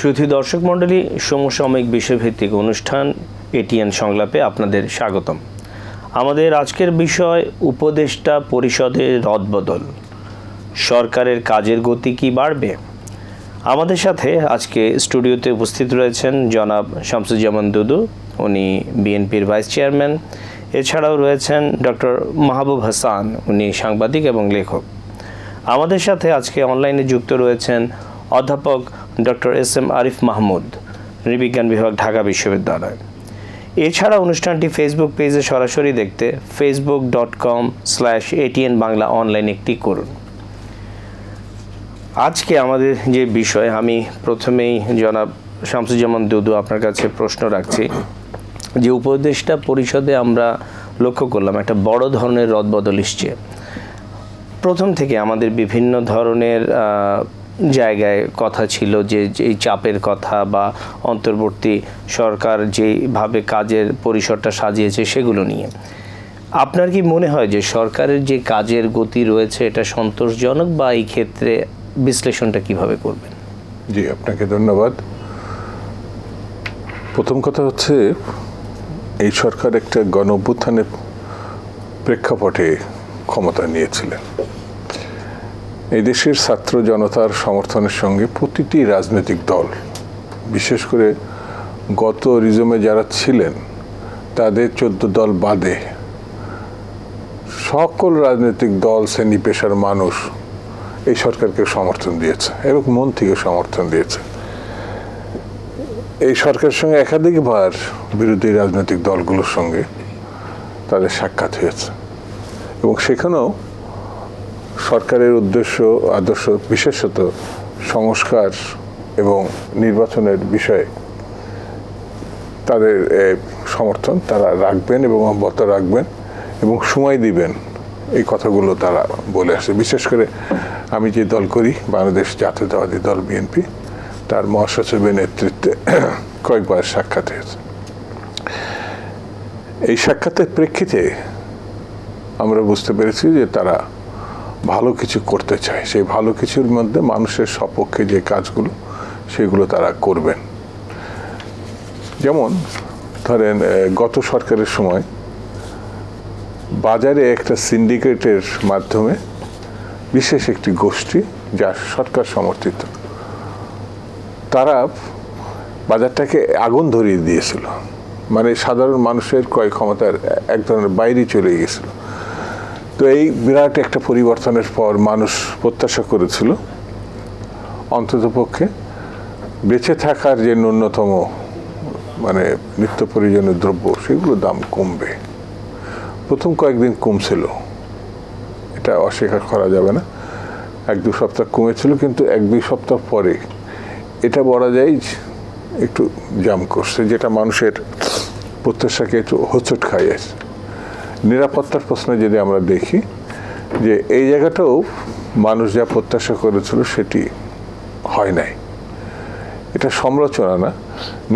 সুধী দর্শক মণ্ডলী, সমসাময়িক বিষয়ভিত্তিক অনুষ্ঠান এটিএন সংলাপে আপনাদের স্বাগতম। আমাদের আজকের বিষয় উপদেষ্টা পরিষদের রদবদল, সরকারের কাজের গতি কি বাড়বে? আমাদের সাথে আজকে স্টুডিওতে উপস্থিত রয়েছেন জনাব শামসুজ্জামান দুদু, উনি বিএনপির ভাইস চেয়ারম্যান। এছাড়াও রয়েছেন ডক্টর মাহবুব হাসান, উনি সাংবাদিক এবং লেখক। আমাদের সাথে আজকে অনলাইনে যুক্ত রয়েছেন অধ্যাপক ডক্টর এস.এম. আরিফ মাহমুদ, নৃবিজ্ঞান বিভাগ, ঢাকা বিশ্ববিদ্যালয়। এছাড়া অনুষ্ঠানটি ফেসবুক পেজে সরাসরি দেখতে facebook.com/ATN বাংলা অনলাইনে ক্লিক করুন। আজকে আমাদের যে বিষয়, আমি প্রথমেই জনাব শামসুজ্জামান দুদু আপনার কাছে প্রশ্ন রাখছি যে উপদেষ্টা পরিষদে আমরা লক্ষ্য করলাম একটা বড় ধরনের রদবদল এসছে। প্রথম থেকে আমাদের বিভিন্ন ধরনের জায়গায় কথা ছিল যে এই চাপের কথা বা অন্তর্বর্তী সরকার যেভাবে কাজের পরিসরটা সাজিয়েছে সেগুলো নিয়ে আপনার কি মনে হয় যে সরকারের যে কাজের গতি রয়েছে এটা সন্তোষজনক, বা এই ক্ষেত্রে বিশ্লেষণটা কিভাবে করবেন? জি, আপনাকে ধন্যবাদ। প্রথম কথা হচ্ছে, এই সরকার একটা গণঅভ্যুত্থানের প্রেক্ষাপটে ক্ষমতা নিয়েছিলেন। এই দেশের ছাত্র জনতার সমর্থনের সঙ্গে প্রতিটি রাজনৈতিক দল, বিশেষ করে গত রিজমে যারা ছিলেন তাদের 14 দল বাদে সকল রাজনৈতিক দল, শ্রেণী পেশার মানুষ এই সরকারকে সমর্থন দিয়েছে এবং মন থেকে সমর্থন দিয়েছে। এই সরকারের সঙ্গে একাধিকবার বিরোধী রাজনৈতিক দলগুলোর সঙ্গে তাদের সাক্ষাৎ হয়েছে এবং সেখানেও সরকারের উদ্দেশ্য, আদর্শ, বিশেষত সংস্কার এবং নির্বাচনের বিষয়ে তাদের সমর্থন তারা রাখবেন এবং অব্যাহত রাখবেন এবং সময় দিবেন, এই কথাগুলো তারা বলে আসে। বিশেষ করে আমি যে দল করি, বাংলাদেশ জাতীয়তাবাদী দল বিএনপি, তার মহাসচিবের নেতৃত্বে কয়েকবার সাক্ষাৎ হয়েছে। এই সাক্ষাতের প্রেক্ষিতে আমরা বুঝতে পেরেছি যে তারা ভালো কিছু করতে চায়। সেই ভালো কিছুর মধ্যে মানুষের সপক্ষে যে কাজগুলো, সেগুলো তারা করবেন। যেমন ধরেন, গত সরকারের সময় বাজারে একটা সিন্ডিকেটের মাধ্যমে বিশেষ একটি গোষ্ঠী, যা সরকার সমর্থিত, তারা বাজারটাকে আগুন ধরিয়ে দিয়েছিল। মানে সাধারণ মানুষের ক্রয় ক্ষমতার এক ধরনের বাইরে চলে গিয়েছিল। তো এই বিরাট একটা পরিবর্তনের পর মানুষ প্রত্যাশা করেছিল অন্ততপক্ষে বেঁচে থাকার যে ন্যূনতম নিত্য প্রয়োজনীয় দ্রব্য, সেগুলোর দাম কমবে। প্রথম কয়েকদিন কমছিল, এটা অস্বীকার করা যাবে না। 1-2 সপ্তাহ কমেছিল, কিন্তু 1-2 সপ্তাহ পরে এটা বলা যায় একটু জাম করছে, যেটা মানুষের প্রত্যাশাকে একটু হোঁচট খাইয়েছে। নিরাপত্তার প্রশ্নে যদি আমরা দেখি, যে এই জায়গাটাও মানুষ যা প্রত্যাশা করেছিল সেটি হয় নাই। এটা সমালোচনা না,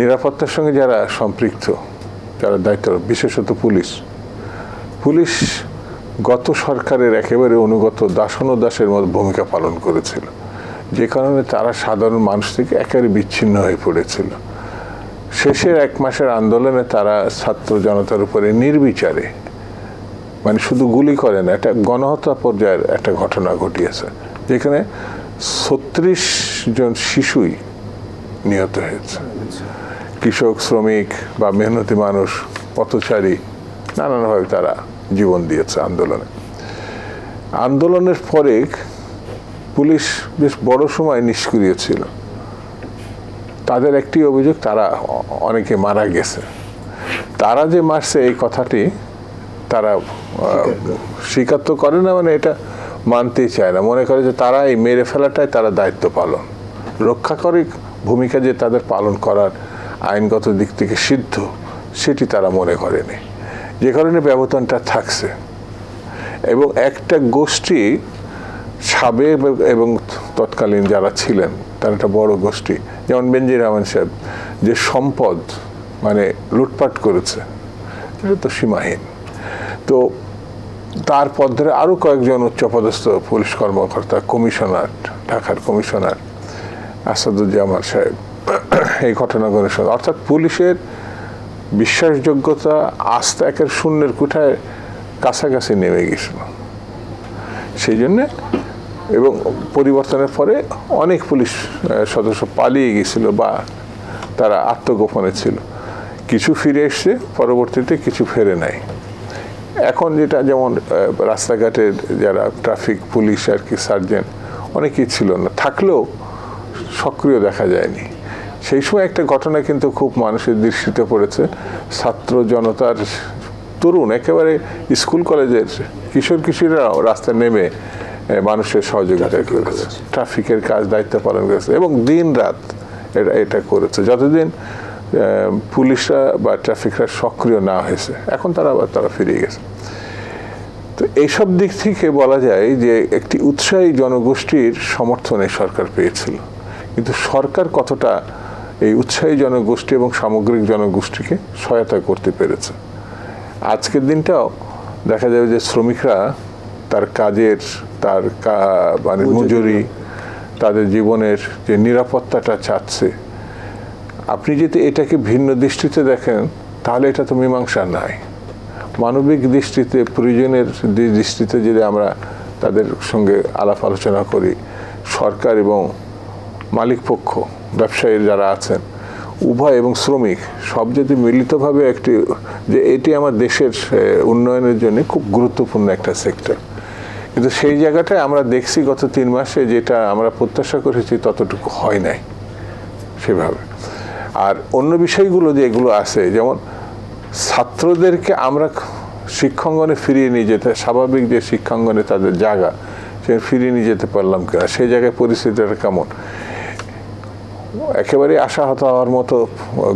নিরাপত্তার সঙ্গে যারা সম্পৃক্ত, যারা দায়িত্ব, বিশেষত পুলিশ গত সরকারের একেবারে অনুগত দাসের মতো ভূমিকা পালন করেছিল, যে কারণে তারা সাধারণ মানুষ থেকে একেবারে বিচ্ছিন্ন হয়ে পড়েছিল। শেষের 1 মাসের আন্দোলনে তারা ছাত্র জনতার উপরে নির্বিচারে, শুধু গুলি করে না, একটা গণহত্যা পর্যায়ের একটা ঘটনা ঘটিয়েছে, যেখানে 36 জন শিশুই নিহত হয়েছে। কৃষক, শ্রমিক বা মেহনতি মানুষ, পথচারী, নানানভাবে তারা জীবন দিয়েছে আন্দোলনের পরে পুলিশ বেশ বড় সময় নিষ্ক্রিয় ছিল। তাদের একটি অভিযোগ, তারা অনেকে মারা গেছে। তারা যে মারছে এই কথাটি তারা স্বীকার তো করে না, এটা মানতেই চায় না। মনে করে যে তারা এই মেরে ফেলাটাই তারা দায়িত্ব পালন, রক্ষাকারী ভূমিকা যে তাদের পালন করার আইনগত দিক থেকে সিদ্ধ, সেটি তারা মনে করেনি, যে কারণে ব্যবধানটা থাকছে। এবং একটা গোষ্ঠী, সাবেক এবং তৎকালীন যারা ছিলেন, তার একটা বড় গোষ্ঠী, যেমন বেনজির রহমান সাহেব, যে সম্পদ লুটপাট করেছে, এটা তো সীমাহীন। তো তারপর ধরে আরও কয়েকজন উচ্চপদস্থ পুলিশ কর্মকর্তা, কমিশনার, ঢাকার কমিশনার আসাদুজ্জামান সাহেব, এই ঘটনাগুলোর সাথে, অর্থাৎ পুলিশের বিশ্বাসযোগ্যতা আস্থা একের শূন্যের কোঠায় কাছাকাছি নেমে গেছিল। সেই জন্যে এবং পরিবর্তনের পরে অনেক পুলিশ সদস্য পালিয়ে গেছিল বা তারা আত্মগোপনে ছিল। কিছু ফিরে এসছে পরবর্তীতে, কিছু ফেরে নাই। এখন যেটা যেমন রাস্তাঘাটের যারা ট্রাফিক পুলিশ আর কি সার্জেন্ট অনেকেই ছিল না, থাকলেও সক্রিয় দেখা যায়নি। সেই সময় একটা ঘটনা কিন্তু খুব মানুষের দৃষ্টিতে পড়েছে। ছাত্র জনতার তরুণ একেবারে স্কুল কলেজের কিশোর কিশোরীরাও রাস্তায় নেমে মানুষের সহযোগিতা করেছে, ট্রাফিকের কাজ দায়িত্ব পালন করেছে এবং দিন রাত এটা করেছে যতদিন পুলিশরা বা ট্রাফিকরা সক্রিয় না হয়েছে। এখন তারা ফিরে গেছে। তো এইসব দিক থেকে বলা যায় যে একটি উৎসাহী জনগোষ্ঠীর সমর্থনে সরকার পেয়েছিল, কিন্তু সরকার কতটা এই উৎসাহী জনগোষ্ঠী এবং সামগ্রিক জনগোষ্ঠীকে সহায়তা করতে পেরেছে। আজকের দিনটাও দেখা যাবে যে শ্রমিকরা তার কাজের, তার মানে মজুরি, তাদের জীবনের যে নিরাপত্তাটা চাচ্ছে। আপনি যদি এটাকে ভিন্ন দৃষ্টিতে দেখেন তাহলে এটা তো মীমাংসা নাই। মানবিক দৃষ্টিতে, প্রয়োজনের দৃষ্টিতে যদি আমরা তাদের সঙ্গে আলাপ আলোচনা করি, সরকার এবং মালিক পক্ষ, ব্যবসায়ী যারা আছেন, উভয় এবং শ্রমিক সব যদি মিলিতভাবে একটি, যে এটি আমার দেশের উন্নয়নের জন্য খুব গুরুত্বপূর্ণ একটা সেক্টর, কিন্তু সেই জায়গাটায় আমরা দেখছি গত 3 মাসে যেটা আমরা প্রত্যাশা করেছি ততটুকু হয় নাই সেভাবে। আর অন্য বিষয়গুলো যে এগুলো আছে, যেমন ছাত্রদেরকে আমরা শিক্ষাঙ্গনে ফিরিয়ে নিয়ে যেতে, স্বাভাবিক যে শিক্ষাঙ্গনে তাদের জায়গা সে ফিরিয়ে নিয়ে যেতে পারলাম কিনা, সেই জায়গায় পরিস্থিতিটা কেমন, একেবারে আশাহত হওয়ার মতো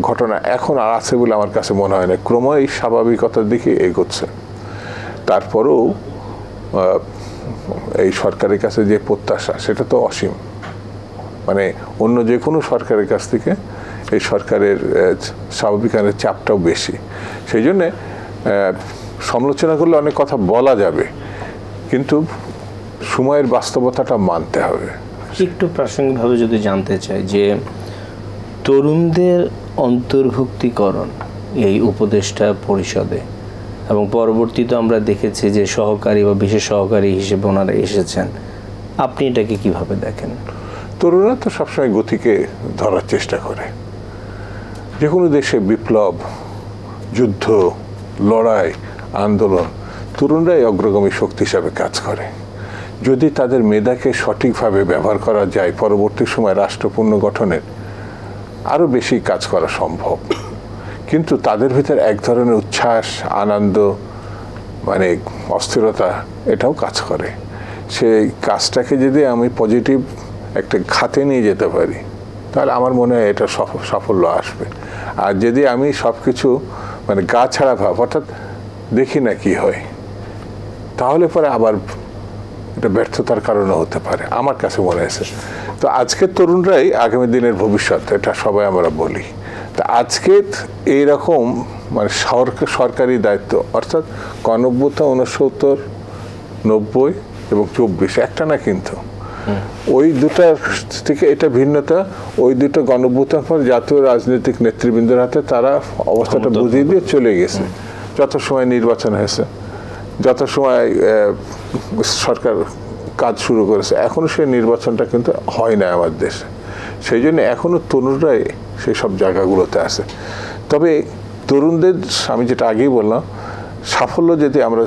ঘটনা এখন আর আছে বলে আমার কাছে মনে হয় না। ক্রমই স্বাভাবিকতার দিকে এগোচ্ছে। তারপরেও এই সরকারের কাছে যে প্রত্যাশা সেটা তো অসীম, মানে অন্য যে কোনো সরকারের কাছ থেকে এই সরকারের স্বাভাবিকের চাপটাও বেশি। সেই জন্যে সমালোচনা করলে অনেক কথা বলা যাবে, কিন্তু সময়ের বাস্তবতাটা মানতে হবে। একটু প্রাসঙ্গিকভাবে যদি জানতে চাই যে তরুণদের অন্তর্ভুক্তিকরণ এই উপদেষ্টা পরিষদে এবং পরবর্তীতে আমরা দেখেছি যে সহকারী বা বিশেষ সহকারী হিসেবে ওনারা এসেছেন, আপনি এটাকে কিভাবে দেখেন? তরুণরা তো সবসময় গতিকে ধরার চেষ্টা করে। যে কোনো দেশে বিপ্লব, যুদ্ধ, লড়াই, আন্দোলন, তরুণরাই অগ্রগামী শক্তি হিসাবে কাজ করে। যদি তাদের মেধাকে সঠিকভাবে ব্যবহার করা যায়, পরবর্তী সময় রাষ্ট্র পুনর্গঠনের আরও বেশি কাজ করা সম্ভব। কিন্তু তাদের ভিতর এক ধরনের উচ্ছ্বাস, আনন্দ, মানে অস্থিরতা, এটাও কাজ করে। সেই কাজটাকে যদি আমি পজিটিভ একটা খাতে নিয়ে যেতে পারি তাহলে আমার মনে হয় এটা সাফল্য আসবে। আর যদি আমি সব কিছু মানে গা ছাড়া ভাব, অর্থাৎ দেখি না কি হয়, তাহলে পরে আবার এটা ব্যর্থতার কারণে হতে পারে আমার কাছে মনে হয়েছে। তো আজকের তরুণরাই আগামী দিনের ভবিষ্যৎ, এটা সবাই আমরা বলি। তা আজকে এইরকম মানে সরকারি দায়িত্ব, অর্থাৎ 91, 69, 90 এবং 24 একটা না, কিন্তু ওই দুটার থেকে এটা ভিন্নতা। ওই দুটো গণঅভ্যুত্থানের পর জাতীয় রাজনৈতিক নেতৃবৃন্দের হাতে তারা অবস্থাটা বুঝিয়ে দিয়ে চলে গেছে। যত সময় নির্বাচন হয়েছে, যত সময় সরকার কাজ শুরু করেছে, এখনো সেই নির্বাচনটা কিন্তু হয় না আমার দেশে। সেই জন্য এখনো তরুণরাই সেই সব জায়গাগুলোতে আছে। তবে তরুণদের, আমি যেটা আগেই বললাম, সাফল্য যদি আমরা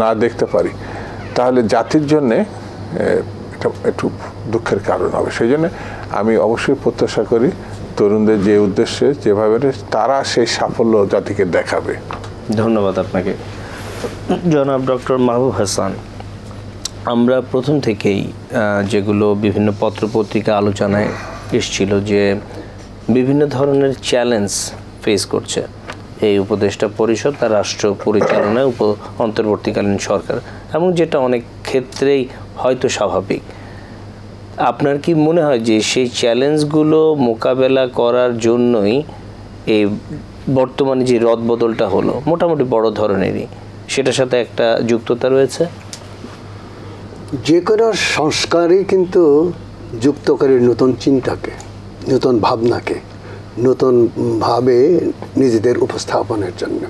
না দেখতে পারি তাহলে জাতির জন্যে এটা একটু দুঃখের কারণ হবে। সেই জন্য আমি অবশ্যই প্রত্যাশা করি তরুণদের যে উদ্দেশ্যে, যেভাবে তারা সেই সাফল্য জাতিকে দেখাবে। ধন্যবাদ আপনাকে জনাব ডক্টর মাহবুব হাসান। আমরা প্রথম থেকেই যেগুলো বিভিন্ন পত্রপত্রিকা আলোচনায় এসেছিল যে বিভিন্ন ধরনের চ্যালেঞ্জ ফেস করছে এই উপদেষ্টা পরিষদ আর রাষ্ট্র পরিচালনায় অন্তর্বর্তীকালীন সরকার, এবং যেটা অনেক ক্ষেত্রেই হয়তো স্বাভাবিক। আপনার কি মনে হয় যে সেই চ্যালেঞ্জগুলো মোকাবেলা করার জন্যই এই বর্তমানে যে রদবদলটা হলো মোটামুটি বড় ধরনেরই, সেটার সাথে একটা যুক্ততা রয়েছে? যে কোনো সংস্কারই কিন্তু যুক্ত করে নতুন চিন্তাকে, নতুন ভাবনাকে। নতুনভাবে নিজেদের উপস্থাপনের জন্য।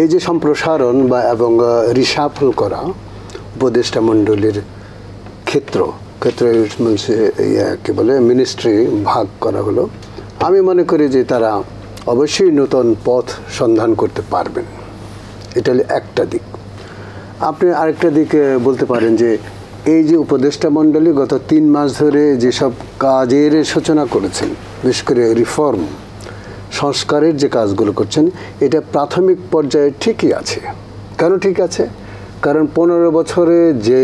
এই যে সম্প্রসারণ বা এবং রিশাফল করা উপদেষ্টা মণ্ডলীর ক্ষেত্রে কি বলে মিনিস্ট্রি ভাগ করা হলো, আমি মনে করি যে তারা অবশ্যই নতুন পথ সন্ধান করতে পারবেন। এটা হলো একটা দিক। আপনি আরেকটা দিক বলতে পারেন যে এই যে উপদেষ্টা মণ্ডলী গত 3 মাস ধরে যেসব কাজের সূচনা করেছেন, বিশেষ করে রিফর্ম সংস্কারের যে কাজগুলো করছেন, এটা প্রাথমিক পর্যায়ে ঠিকই আছে। কেন ঠিক আছে? কারণ 15 বছরে যে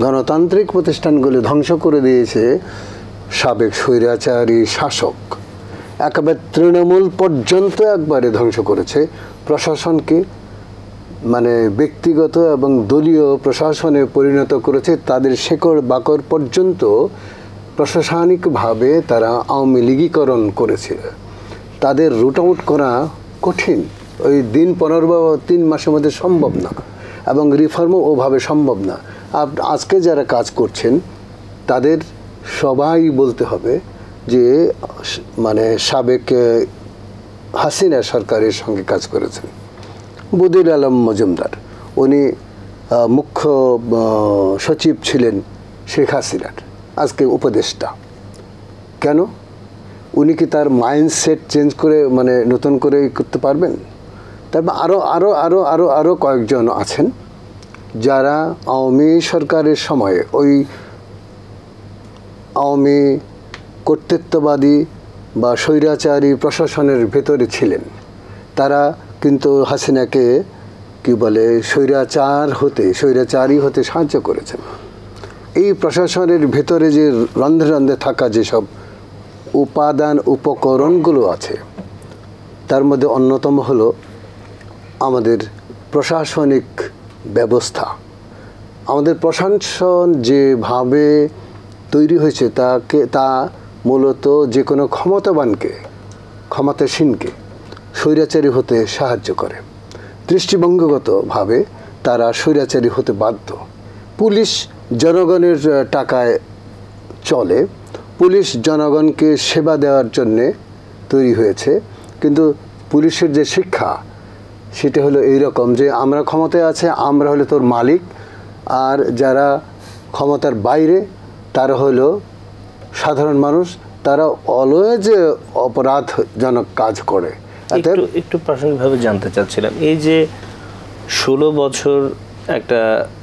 গণতান্ত্রিক প্রতিষ্ঠানগুলো ধ্বংস করে দিয়েছে সাবেক স্বৈরাচারী শাসক, একেবারে তৃণমূল পর্যন্ত একবারে ধ্বংস করেছে প্রশাসনকে, মানে ব্যক্তিগত এবং দলীয় প্রশাসনে পরিণত করেছে। তাদের শেকড় বাকড় পর্যন্ত প্রশাসনিকভাবে তারা আওয়ামী লীগীকরণ করেছে। তাদের রুট আউট করা কঠিন, ওই দিন 15 বা 3 মাসের মধ্যে সম্ভব না, এবং রিফর্মও ওভাবে সম্ভব না। আজকে যারা কাজ করছেন তাদের সবাই বলতে হবে যে মানে সাবেক হাসিনা সরকারের সঙ্গে কাজ করেছেন। বদিউল আলম মজুমদার, উনি মুখ্য সচিব ছিলেন শেখ হাসিনার, আজকে উপদেষ্টা। কেন? উনি কি তার মাইন্ডসেট চেঞ্জ করে মানে নতুন করে করতে পারবেন? তারপর আরও আরও আরও আরও আরও কয়েকজন আছেন যারা আওয়ামী সরকারের সময়ে ওই আওয়ামী কর্তৃত্ববাদী বা স্বৈরাচারী প্রশাসনের ভেতরে ছিলেন। তারা কিন্তু হাসিনাকে কি বলে স্বৈরাচারী হতে সাহায্য করেছেন। এই প্রশাসনের ভেতরে যে রন্ধ্রে রন্ধ্রে থাকা যেসব উপাদান উপকরণগুলো আছে, তার মধ্যে অন্যতম হলো আমাদের প্রশাসনিক ব্যবস্থা। আমাদের প্রশাসন যেভাবে তৈরি হয়েছে তা মূলত যে কোনো ক্ষমতাসীনকে স্বৈরাচারী হতে সাহায্য করে। দৃষ্টিভঙ্গিগতভাবে তারা স্বৈরাচারী হতে বাধ্য। পুলিশ জনগণের টাকায় চলে, পুলিশ জনগণকে সেবা দেওয়ার জন্যে তৈরি হয়েছে, কিন্তু পুলিশের যে শিক্ষা সেটা হলো এইরকম যে আমরা ক্ষমতায় আছে, আমরা হলো তোর মালিক, আর যারা ক্ষমতার বাইরে তারা হলো সাধারণ মানুষ, তারা অলওয়েজ অপরাধজনক কাজ করে। একটু প্রাসঙ্গিকভাবে জানতে চাচ্ছিলাম, এই যে 16 বছর একটা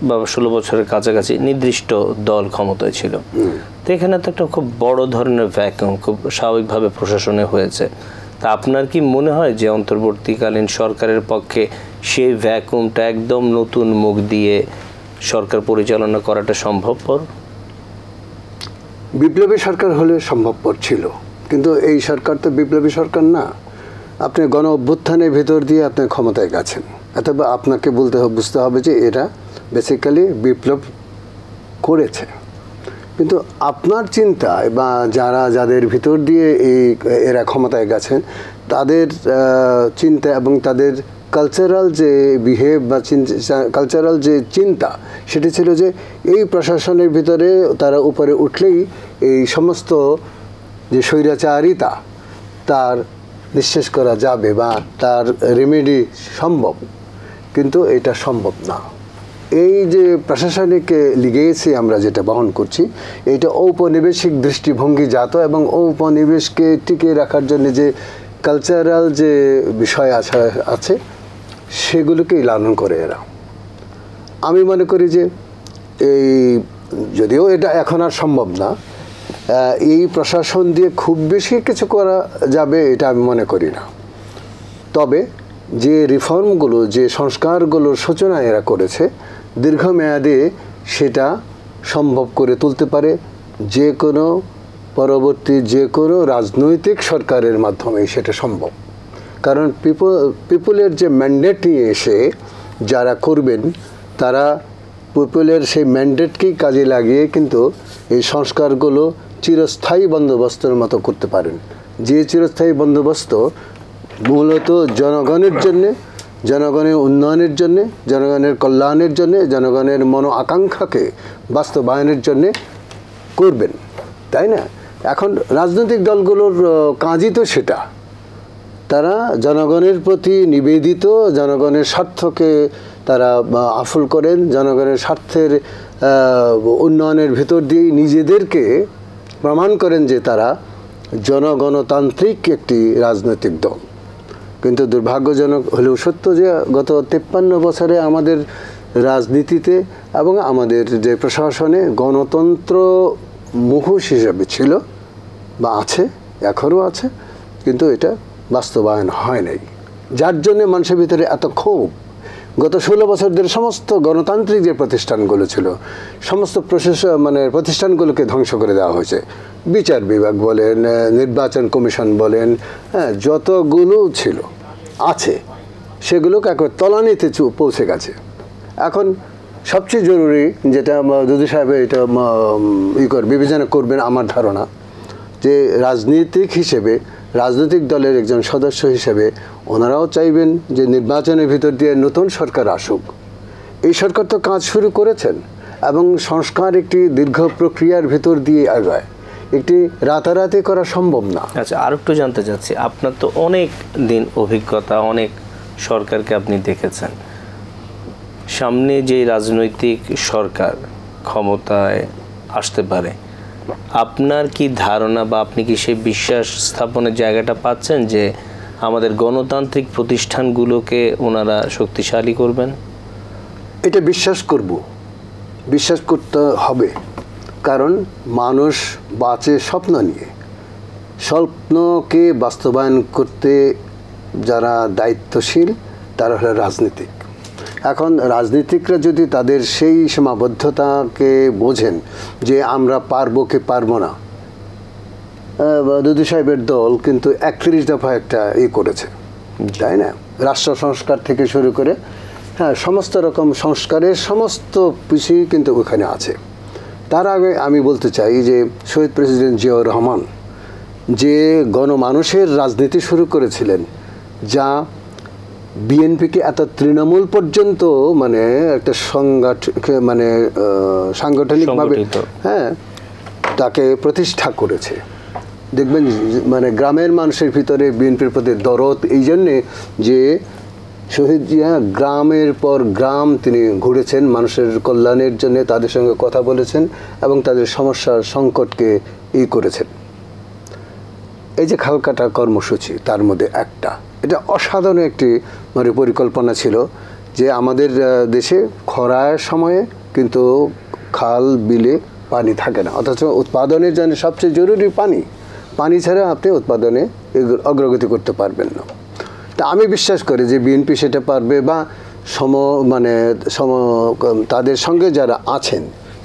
বা 16 বছরের কাছাকাছি নির্দিষ্ট দল ক্ষমতায় ছিল, তো এখানে তো একটা খুব বড় ধরনের ভ্যাকুয়াম খুব স্বাভাবিকভাবে প্রশাসনে হয়েছে। তা আপনার কি মনে হয় যে অন্তর্বর্তীকালীন সরকারের পক্ষে সেই ভ্যাকুয়ামটা একদম নতুন মুখ দিয়ে সরকার পরিচালনা করাটা সম্ভবপর? বিপ্লবী সরকার হলে সম্ভবপর ছিল, কিন্তু এই সরকার তো বিপ্লবী সরকার না। আপনি গণ অভ্যুত্থানের ভেতর দিয়ে আপনি ক্ষমতায় গেছেন, অথবা আপনাকে বুঝতে হবে যে এরা বেসিক্যালি বিপ্লব করেছে। কিন্তু আপনার চিন্তায় বা যাদের ভিতর দিয়ে এরা ক্ষমতায় গেছেন তাদের চিন্তা এবং তাদের কালচারাল যে বিহেভ বা কালচারাল যে চিন্তা, সেটি ছিল যে এই প্রশাসনের ভিতরে তারা উপরে উঠলেই এই সমস্ত যে স্বৈরাচারিতা তার নিঃশেষ করা যাবে বা তার রেমেডি সম্ভব। কিন্তু এটা সম্ভব না। এই যে প্রশাসনিক লিগেসি আমরা যেটা বহন করছি, এটা ঔপনিবেশিক দৃষ্টিভঙ্গি জাত, এবং ঔপনিবেশকে টিকিয়ে রাখার জন্য যে কালচারাল যে বিষয় আছে সেগুলোকেই লালন করে এরা। আমি মনে করি যে যদিও এটা এখন আর সম্ভব না, এই প্রশাসন দিয়ে খুব বেশি কিছু করা যাবে এটা আমি মনে করি না। তবে যে রিফর্মগুলো, যে সংস্কারগুলোর সূচনা এরা করেছে, দীর্ঘমেয়াদে সেটা সম্ভব করে তুলতে পারে যে কোনো পরবর্তী যে কোনো রাজনৈতিক সরকারের মাধ্যমে সেটা সম্ভব। কারণ পিপুলের যে ম্যান্ডেট নিয়ে এসে যারা করবেন, তারা পিপুলের সেই ম্যান্ডেটকেই কাজে লাগিয়ে কিন্তু এই সংস্কারগুলো চিরস্থায়ী বন্দোবস্তের মতো করতে পারেন, যে চিরস্থায়ী বন্দোবস্ত মূলত জনগণের জন্যে, জনগণের উন্নয়নের জন্যে, জনগণের কল্যাণের জন্যে, জনগণের মনো আকাঙ্ক্ষাকে বাস্তবায়নের জন্যে করবেন, তাই না? এখন রাজনৈতিক দলগুলোর কাজই তো সেটা, তারা জনগণের প্রতি নিবেদিত, জনগণের স্বার্থকে তারা আফুল করেন, জনগণের স্বার্থের উন্নয়নের ভিতর দিয়ে নিজেদেরকে প্রমাণ করেন যে তারা জনগণতান্ত্রিক একটি রাজনৈতিক দল। কিন্তু দুর্ভাগ্যজনক হলেও সত্য যে গত 53 বছরে আমাদের রাজনীতিতে এবং আমাদের যে প্রশাসনে গণতন্ত্র মুখোশ হিসাবে ছিল বা আছে, এখনও আছে, কিন্তু এটা বাস্তবায়ন হয় নাই, যার জন্যে মানুষের ভিতরে এত ক্ষোভ। গত 16 বছর ধরে সমস্ত গণতান্ত্রিক যে প্রতিষ্ঠানগুলো ছিল, সমস্ত প্রতিষ্ঠানগুলোকে ধ্বংস করে দেওয়া হয়েছে। বিচার বিভাগ বলেন, নির্বাচন কমিশন বলেন, হ্যাঁ, যতগুলো ছিল আছে সেগুলোকে একবার তলানিতে পৌঁছে গেছে। এখন সবচেয়ে জরুরি যেটা দুদু সাহেব এটা বিবেচনা করবেন আমার ধারণা, যে রাজনৈতিক দলের একজন সদস্য হিসেবে ওনারাও চাইবেন যে নির্বাচনের ভিতর দিয়ে নতুন সরকার আসুক। এই সরকার তো কাজ শুরু করেছেন এবং সংস্কার একটি দীর্ঘ প্রক্রিয়ার ভিতর দিয়ে আগায়, একটি রাতারাতি করা সম্ভব না। আচ্ছা, আর একটু জানতে চাচ্ছি, আপনার তো অনেক দিন অভিজ্ঞতা, অনেক সরকারকে আপনি দেখেছেন, সামনে যে রাজনৈতিক সরকার ক্ষমতায় আসতে পারে, আপনার কি ধারণা বা আপনি কি সেই বিশ্বাস স্থাপনের জায়গাটা পাচ্ছেন যে আমাদের গণতান্ত্রিক প্রতিষ্ঠানগুলোকে ওনারা শক্তিশালী করবেন? এটা বিশ্বাস করতে হবে, কারণ মানুষ বাঁচে স্বপ্ন নিয়ে। স্বপ্নকে বাস্তবায়ন করতে যারা দায়িত্বশীল তারা হলো রাজনীতিক। এখন রাজনীতিকরা যদি তাদের সেই সীমাবদ্ধতাকে বোঝেন যে আমরা পারবো কি পারবো না, দুদু সাহেবের দল কিন্তু 31 দফা একটা করেছে, তাই না? রাষ্ট্র সংস্কার থেকে শুরু করে, হ্যাঁ, সমস্ত রকম সংস্কারের সমস্ত বিষয় কিন্তু ওখানে আছে। তার আগে আমি বলতে চাই যে শহীদ প্রেসিডেন্ট জিয়াউর রহমান যে গণমানুষের রাজনীতি শুরু করেছিলেন, যা বিএনপিকে এত তৃণমূল পর্যন্ত একটা সাংগঠনিকভাবে, হ্যাঁ, তাকে প্রতিষ্ঠা করেছে। দেখবেন গ্রামের মানুষের ভিতরে বিএনপির প্রতি দরদ এই জন্যে যে শহীদ জিয়া গ্রামের পর গ্রাম তিনি ঘুরেছেন, মানুষের কল্যাণের জন্য তাদের সঙ্গে কথা বলেছেন এবং তাদের সমস্যার সংকটকে করেছেন। এই যে খালকাটা কর্মসূচি, তার মধ্যে একটা, এটা অসাধারণ একটি পরিকল্পনা ছিল যে আমাদের দেশে খরার সময়ে কিন্তু খাল বিলে পানি থাকে না, অথচ উৎপাদনের জন্য সবচেয়ে জরুরি পানি ছাড়া আপনি উৎপাদনে অগ্রগতি করতে পারবেন না। তা আমি বিশ্বাস করি যে বিএনপি সেটা পারবে, বা তাদের সঙ্গে যারা আছেন,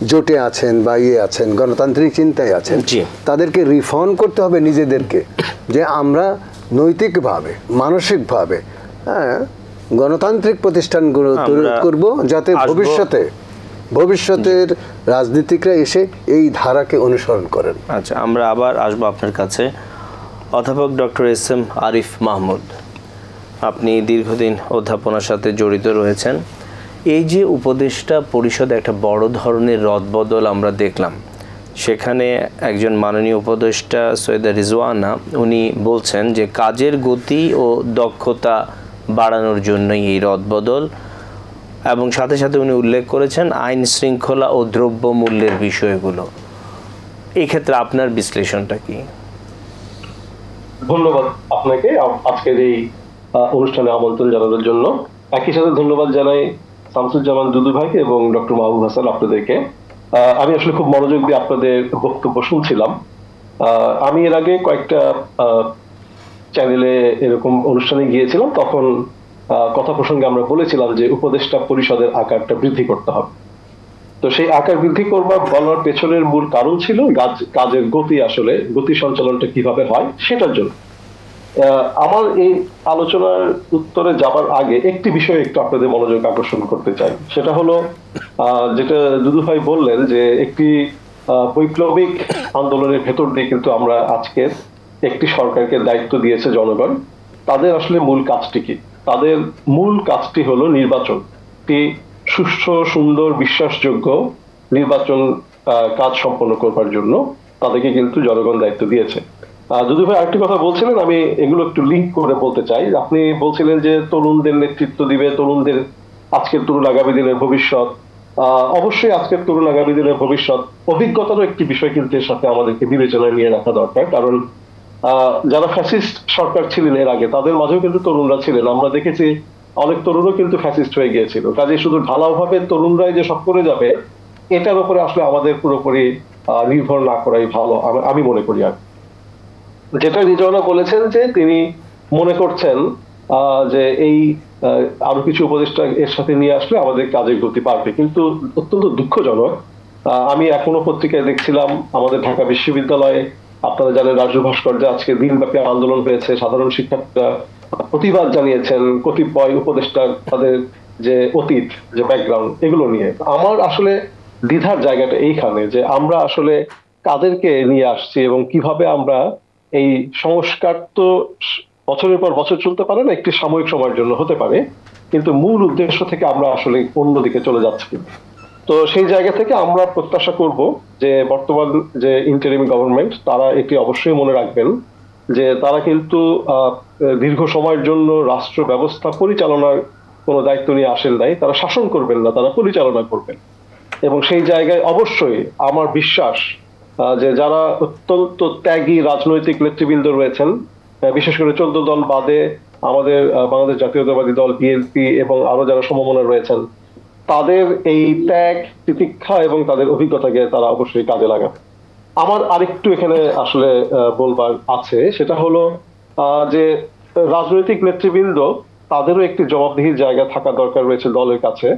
জোটে আছেন বা আছেন, গণতান্ত্রিক চিন্তায় আছেন, তাদেরকে রিফর্ম করতে হবে নিজেদেরকে, যে আমরা নৈতিকভাবে, মানসিকভাবে, হ্যাঁ, গণতান্ত্রিক প্রতিষ্ঠানগুলো তৈরি করব, যাতে ভবিষ্যতের রাজনীতিকরা এসে এই ধারাকে অনুসরণ করেন। আচ্ছা, আমরা আবার আসবো আপনার কাছে। অধ্যাপক ডক্টর এস.এম. আরিফ মাহমুদ, আপনি দীর্ঘদিন অধ্যাপনার সাথে জড়িত রয়েছেন। এই যে উপদেষ্টা পরিষদে একটা বড় ধরনের রদবদল আমরা দেখলাম, সেখানে একজন মাননীয় উপদেষ্টা সৈয়দা রিজওয়ানা উনি বলছেন যে কাজের গতি ও দক্ষতা বাড়ানোর জন্যই এই রদবদল, এবং সাথে সাথে উনি উল্লেখ করেছেন আইন শৃঙ্খলা ও দ্রব্য মূল্যের বিষয়গুলো। এই ক্ষেত্রে আপনার বিশ্লেষণটা কি? ধন্যবাদ আপনাকে আজকের এই অনুষ্ঠানে আমন্ত্রণ জানানোর জন্য। একই সাথে ধন্যবাদ জানাই শামসুজ্জামান দুদু ভাইকে এবং ডক্টর মাহবুব হাসান আপনাদেরকে। আমি আসলে খুব মনোযোগ দিয়ে আপনাদের বক্তব্য শুনছিলাম। আমি এর আগে কয়েকটা চ্যানেলে এরকম অনুষ্ঠানে গিয়েছিলাম, তখন কথা প্রসঙ্গে আমরা বলেছিলাম যে উপদেষ্টা পরিষদের আকারটা বৃদ্ধি করতে হবে। তো সেই আকার বৃদ্ধি বলার পেছনের মূল কারণ ছিল কাজের গতি সঞ্চালনটা কিভাবে হয় সেটার জন্য। আমার এই আলোচনার উত্তরে যাবার আগে একটি বিষয়ে একটু আপনাদের মনোযোগ আকর্ষণ করতে চাই। সেটা হলো যেটা দুদু ভাই বললেন যে একটি বৈপ্লবিক আন্দোলনের ভেতর দিয়ে কিন্তু আমরা আজকের একটি সরকারকে দায়িত্ব দিয়েছে জনগণ। তাদের আসলে মূল কাজটি কি? তাদের মূল কাজটি হলো নির্বাচন, একটি সুষ্ঠু, সুন্দর, বিশ্বাসযোগ্য নির্বাচন কাজ সম্পন্ন করবার জন্য তাদেরকে কিন্তু জনগণ দায়িত্ব দিয়েছে। যদি ভাই আরেকটি কথা বলছিলেন, আমি এগুলো একটু লিঙ্ক করে বলতে চাই। আপনি বলছিলেন যে তরুণদের নেতৃত্ব দিবে, তরুণদের আজকের তরুণ আগামী দিনের ভবিষ্যৎ। অবশ্যই আজকের তরুণ আগামী দিনের ভবিষ্যৎ অভিজ্ঞতারও একটি বিষয় কিন্তু এর সাথে আমাদেরকে বিবেচনায় নিয়ে রাখা দরকার। কারণ যারা ফ্যাসিস্ট সরকার ছিলেন এর আগে, তাদের মাঝেও কিন্তু তরুণরা ছিলেন। আমরা দেখেছি অনেক তরুণও কিন্তু ফ্যাসিস্ট হয়ে গিয়েছিল। কাজে শুধু ঢালাও ভাবে তরুণরাই যে সব করে যাবে, এটার উপরে আসলে আমাদের পুরোপুরি নির্ভর না করাই ভালো আমি মনে করি। আর যেটা রিজওয়ানা বলেছেন যে তিনি মনে করছেন যে এই আরো কিছু উপদেষ্টা এর সাথে নিয়ে আসলে আমাদের কাজের গতি পারবে, কিন্তু অত্যন্ত দুঃখজনক। আমি এখনো পত্রিকায় দেখছিলাম আমাদের ঢাকা বিশ্ববিদ্যালয়ে, আপনারা জানেন রাজু ভাস্কর্যে আজকে দিনব্যাপী আন্দোলন হয়েছে, সাধারণ শিক্ষার্থীরা প্রতিবাদ জানিয়েছেন কতিপয় উপদেষ্টা তাদের যে অতীত, যে ব্যাকগ্রাউন্ড, এগুলো নিয়ে। আমার আসলে দ্বিধার জায়গাটা এইখানে যে আমরা আসলে কাদেরকে নিয়ে আসছি এবং কিভাবে আমরা এই সংস্কার তো বছরের পর বছর চলতে পারে না, একটি সাময়িক সময়ের জন্য হতে পারে, কিন্তু মূল উদ্দেশ্য থেকে আমরা আসলে অন্যদিকে চলে যাচ্ছি। তো সেই জায়গা থেকে আমরা প্রত্যাশা করব যে বর্তমান যে ইন্টারিম গভর্নমেন্ট, তারা এটি অবশ্যই মনে রাখবেন যে তারা কিন্তু দীর্ঘ সময়ের জন্য রাষ্ট্র ব্যবস্থা পরিচালনার কোনো দায়িত্ব নিয়ে আসেন নাই। তারা শাসন করবেন না, তারা পরিচালনা করবেন। এবং সেই জায়গায় অবশ্যই আমার বিশ্বাস যে যারা অত্যন্ত ত্যাগী রাজনৈতিক নেতৃবৃন্দ রয়েছেন, বিশেষ করে 14 দল বাদে আমাদের বাংলাদেশ জাতীয়তাবাদী দল বিএনপি এবং আরো যারা সমমনা রয়েছেন, তাদের এই ত্যাগ, তিতিক্ষা এবং তাদের অভিজ্ঞতাকে তারা অবশ্যই কাজে লাগাবে। আমার আরেকটু এখানে আসলে বলবার আছে, সেটা হলো যে রাজনৈতিক নেতৃবৃন্দ তাদেরও একটি জবাবদিহির জায়গা থাকা দরকার রয়েছে দলের কাছে,